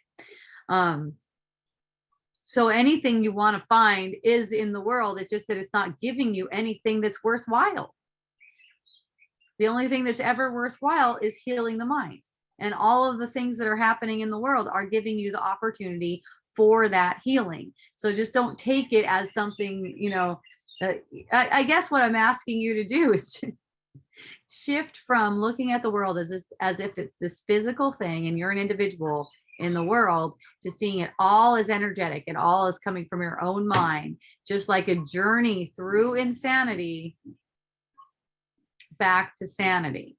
So anything you want to find is in the world. It's just that it's not giving you anything that's worthwhile. The only thing that's ever worthwhile is healing the mind. And all of the things that are happening in the world are giving you the opportunity for that healing. So just don't take it as something, you know, I guess what I'm asking you to do is to shift from looking at the world as if it's this physical thing and you're an individual in the world, to seeing it all as energetic and all is coming from your own mind, just like a journey through insanity back to sanity.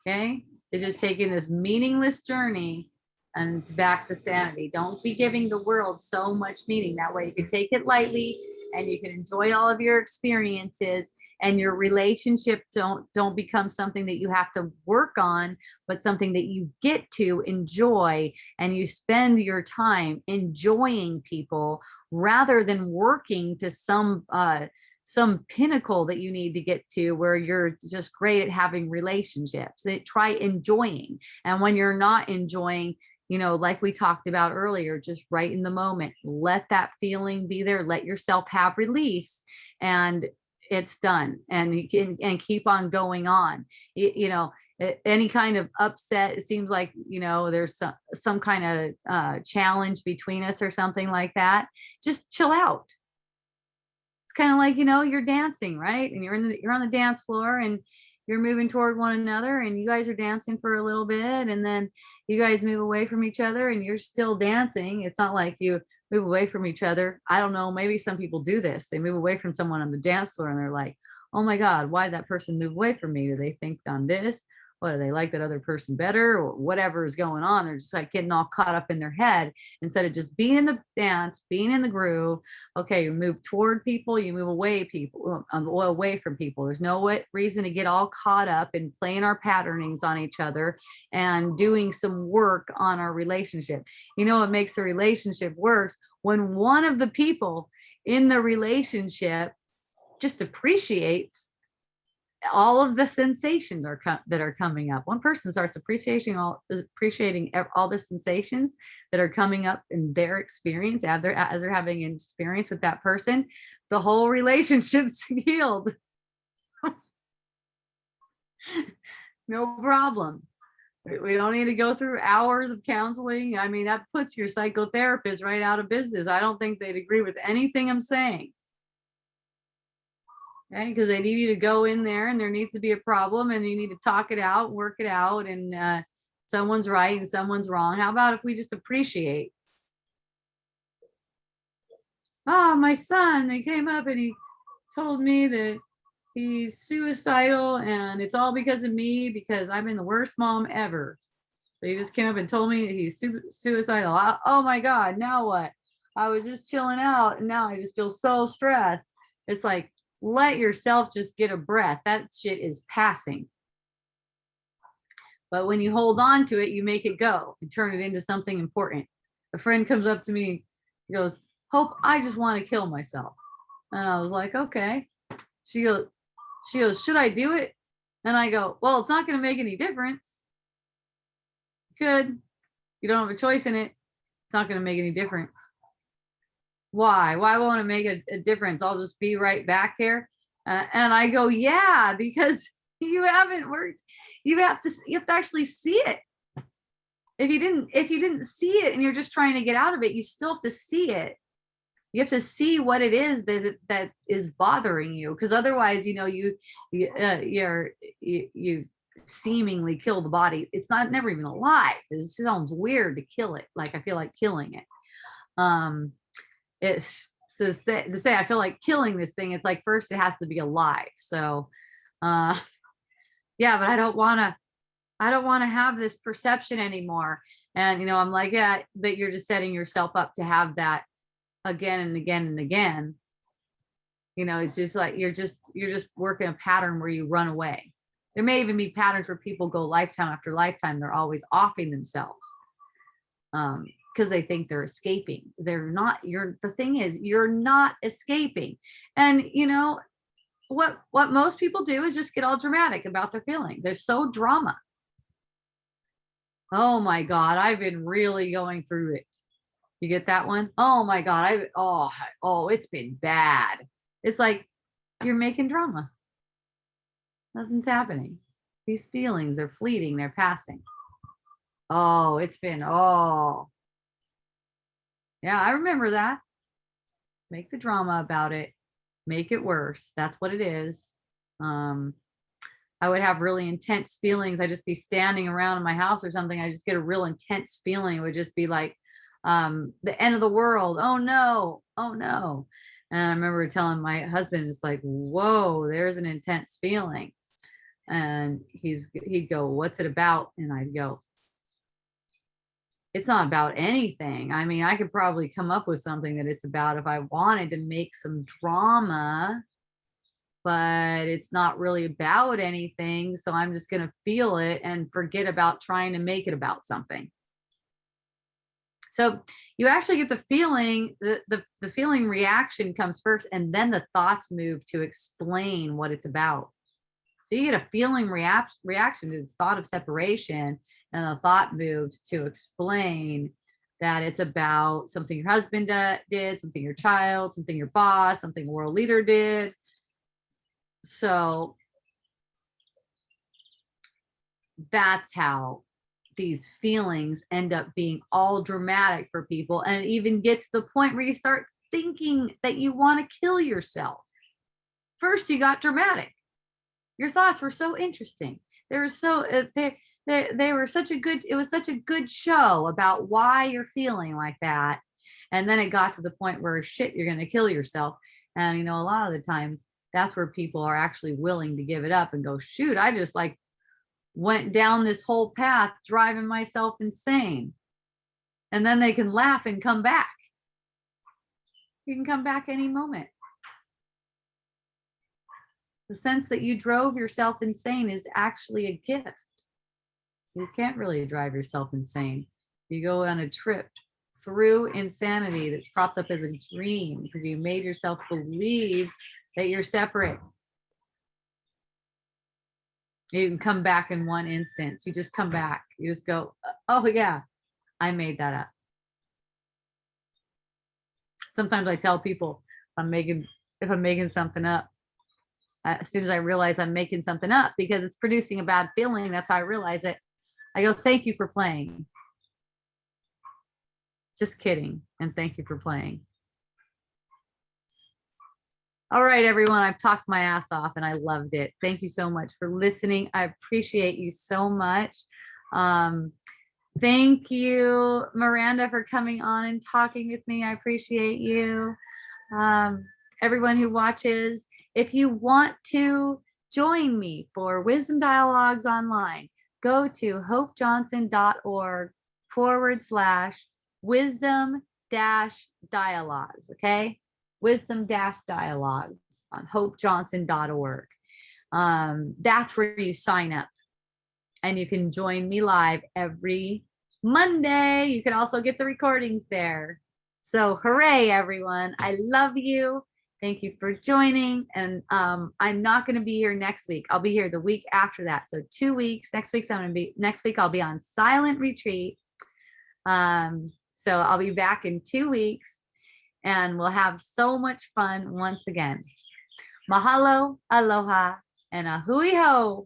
Okay, it's just taking this meaningless journey and it's back to sanity. Don't be giving the world so much meaning. That way you can take it lightly and you can enjoy all of your experiences, and your relationship don't become something that you have to work on, but something that you get to enjoy, and you spend your time enjoying people rather than working to some pinnacle that you need to get to where you're just great at having relationships. Try enjoying. And when you're not enjoying, you know, like we talked about earlier, just right in the moment, let that feeling be there, let yourself have release, and it's done. And you can keep on going on. You know, any kind of upset, it seems like, you know, there's some kind of challenge between us or something like that, just chill out. It's kind of like, you know, you're dancing, right? And you're on the dance floor and you're moving toward one another, and you guys are dancing for a little bit, and then you guys move away from each other and you're still dancing. It's not like you move away from each other. I don't know, maybe some people do this. They move away from someone on the dance floor and they're like, oh my God, why did that person move away from me? Do they think I'm this? What, do they like that other person better, or whatever is going on? They're just like getting all caught up in their head instead of just being in the dance, being in the groove. Okay, you move toward people, you move away away from people. There's no reason to get all caught up in playing our patternings on each other and doing some work on our relationship. You know what makes a relationship works? When one of the people in the relationship just appreciates all of the sensations that are coming up. One person starts appreciating all the sensations that are coming up in their experience as they're having an experience with that person. The whole relationship's healed. No problem. We don't need to go through hours of counseling. I mean, that puts your psychotherapist right out of business. I don't think they'd agree with anything I'm saying. Okay, because they need you to go in there and there needs to be a problem and you need to talk it out, work it out, and someone's right and someone's wrong. How about if we just appreciate? Oh, my son, they came up and he told me that he's suicidal and it's all because of me because I've been the worst mom ever. So he just came up and told me that he's suicidal. Oh my God, now what? I was just chilling out and now I just feel so stressed. It's like, let yourself just get a breath. That shit is passing. But when you hold on to it, you make it go and turn it into something important. A friend comes up to me, he goes, Hope, I just want to kill myself. And I was like, okay. She goes, should I do it? And I go, well, it's not going to make any difference. Good. You don't have a choice in it. It's not going to make any difference. Why won't it make a difference? I'll just be right back here. And I go, yeah, because you haven't worked. You have to actually see it. If you didn't see it and you're just trying to get out of it, you still have to see it. You have to see what it is that is bothering you, because otherwise, you seemingly kill the body. It's never even alive. It sounds weird to kill it. Like I feel like killing it. It's to say I feel like killing this thing. It's like first it has to be alive. So, yeah, but I don't want to have this perception anymore. And I'm like, yeah, but you're just setting yourself up to have that again and again and again. It's just like you're just working a pattern where you run away. There may even be patterns where people go lifetime after lifetime. They're always offing themselves because they think they're escaping. They're not. The thing is, you're not escaping. And what most people do is just get all dramatic about their feelings. They're so drama. Oh my God, I've been really going through it. You get that one? Oh my God, it's been bad. It's like you're making drama. Nothing's happening. These feelings, they're fleeting, they're passing. Oh, yeah, I remember that. Make the drama about it. Make it worse. That's what it is. I would have really intense feelings. I'd just be standing around in my house or something. I just get a real intense feeling. It would just be like the end of the world. Oh no. And I remember telling my husband, it's like, whoa, there's an intense feeling. And he'd go, what's it about? And I'd go, it's not about anything. I mean, I could probably come up with something that it's about if I wanted to make some drama, but it's not really about anything. So I'm just going to feel it and forget about trying to make it about something. So you actually get the feeling, the feeling reaction comes first, and then the thoughts move to explain what it's about. So you get a feeling reaction to this thought of separation, and the thought moves to explain that it's about something your husband did, something your child, something your boss, something a world leader did. So that's how these feelings end up being all dramatic for people. And it even gets to the point where you start thinking that you want to kill yourself. First, you got dramatic. Your thoughts were so interesting. They were so they were such a good. It was such a good show about why you're feeling like that. And then it got to the point where shit, you're going to kill yourself. And a lot of the times that's where people are actually willing to give it up and go, shoot, I just went down this whole path driving myself insane. And then they can laugh and come back. You can come back any moment. The sense that you drove yourself insane is actually a gift. You can't really drive yourself insane. You go on a trip through insanity that's propped up as a dream because you made yourself believe that you're separate. You can come back in one instance. You just come back. You just go, oh yeah, I made that up. Sometimes I tell people if I'm making something up, as soon as I realize I'm making something up because it's producing a bad feeling, that's how I realize it. I go, thank you for playing. Just kidding. And thank you for playing. All right, everyone, I've talked my ass off and I loved it. Thank you so much for listening. I appreciate you so much. Thank you, Miranda, for coming on and talking with me. I appreciate you. Everyone who watches, if you want to join me for Wisdom Dialogues Online, go to hopejohnson.org/wisdom-dialogues, okay? Wisdom-dialogues on hopejohnson.org. That's where you sign up and you can join me live every Monday. You can also get the recordings there. So hooray, everyone. I love you. Thank you for joining. And I'm not going to be here next week. I'll be here the week after that. So 2 weeks. Next week I'll be on silent retreat. So I'll be back in 2 weeks and we'll have so much fun once again. Mahalo, aloha, and a hui ho.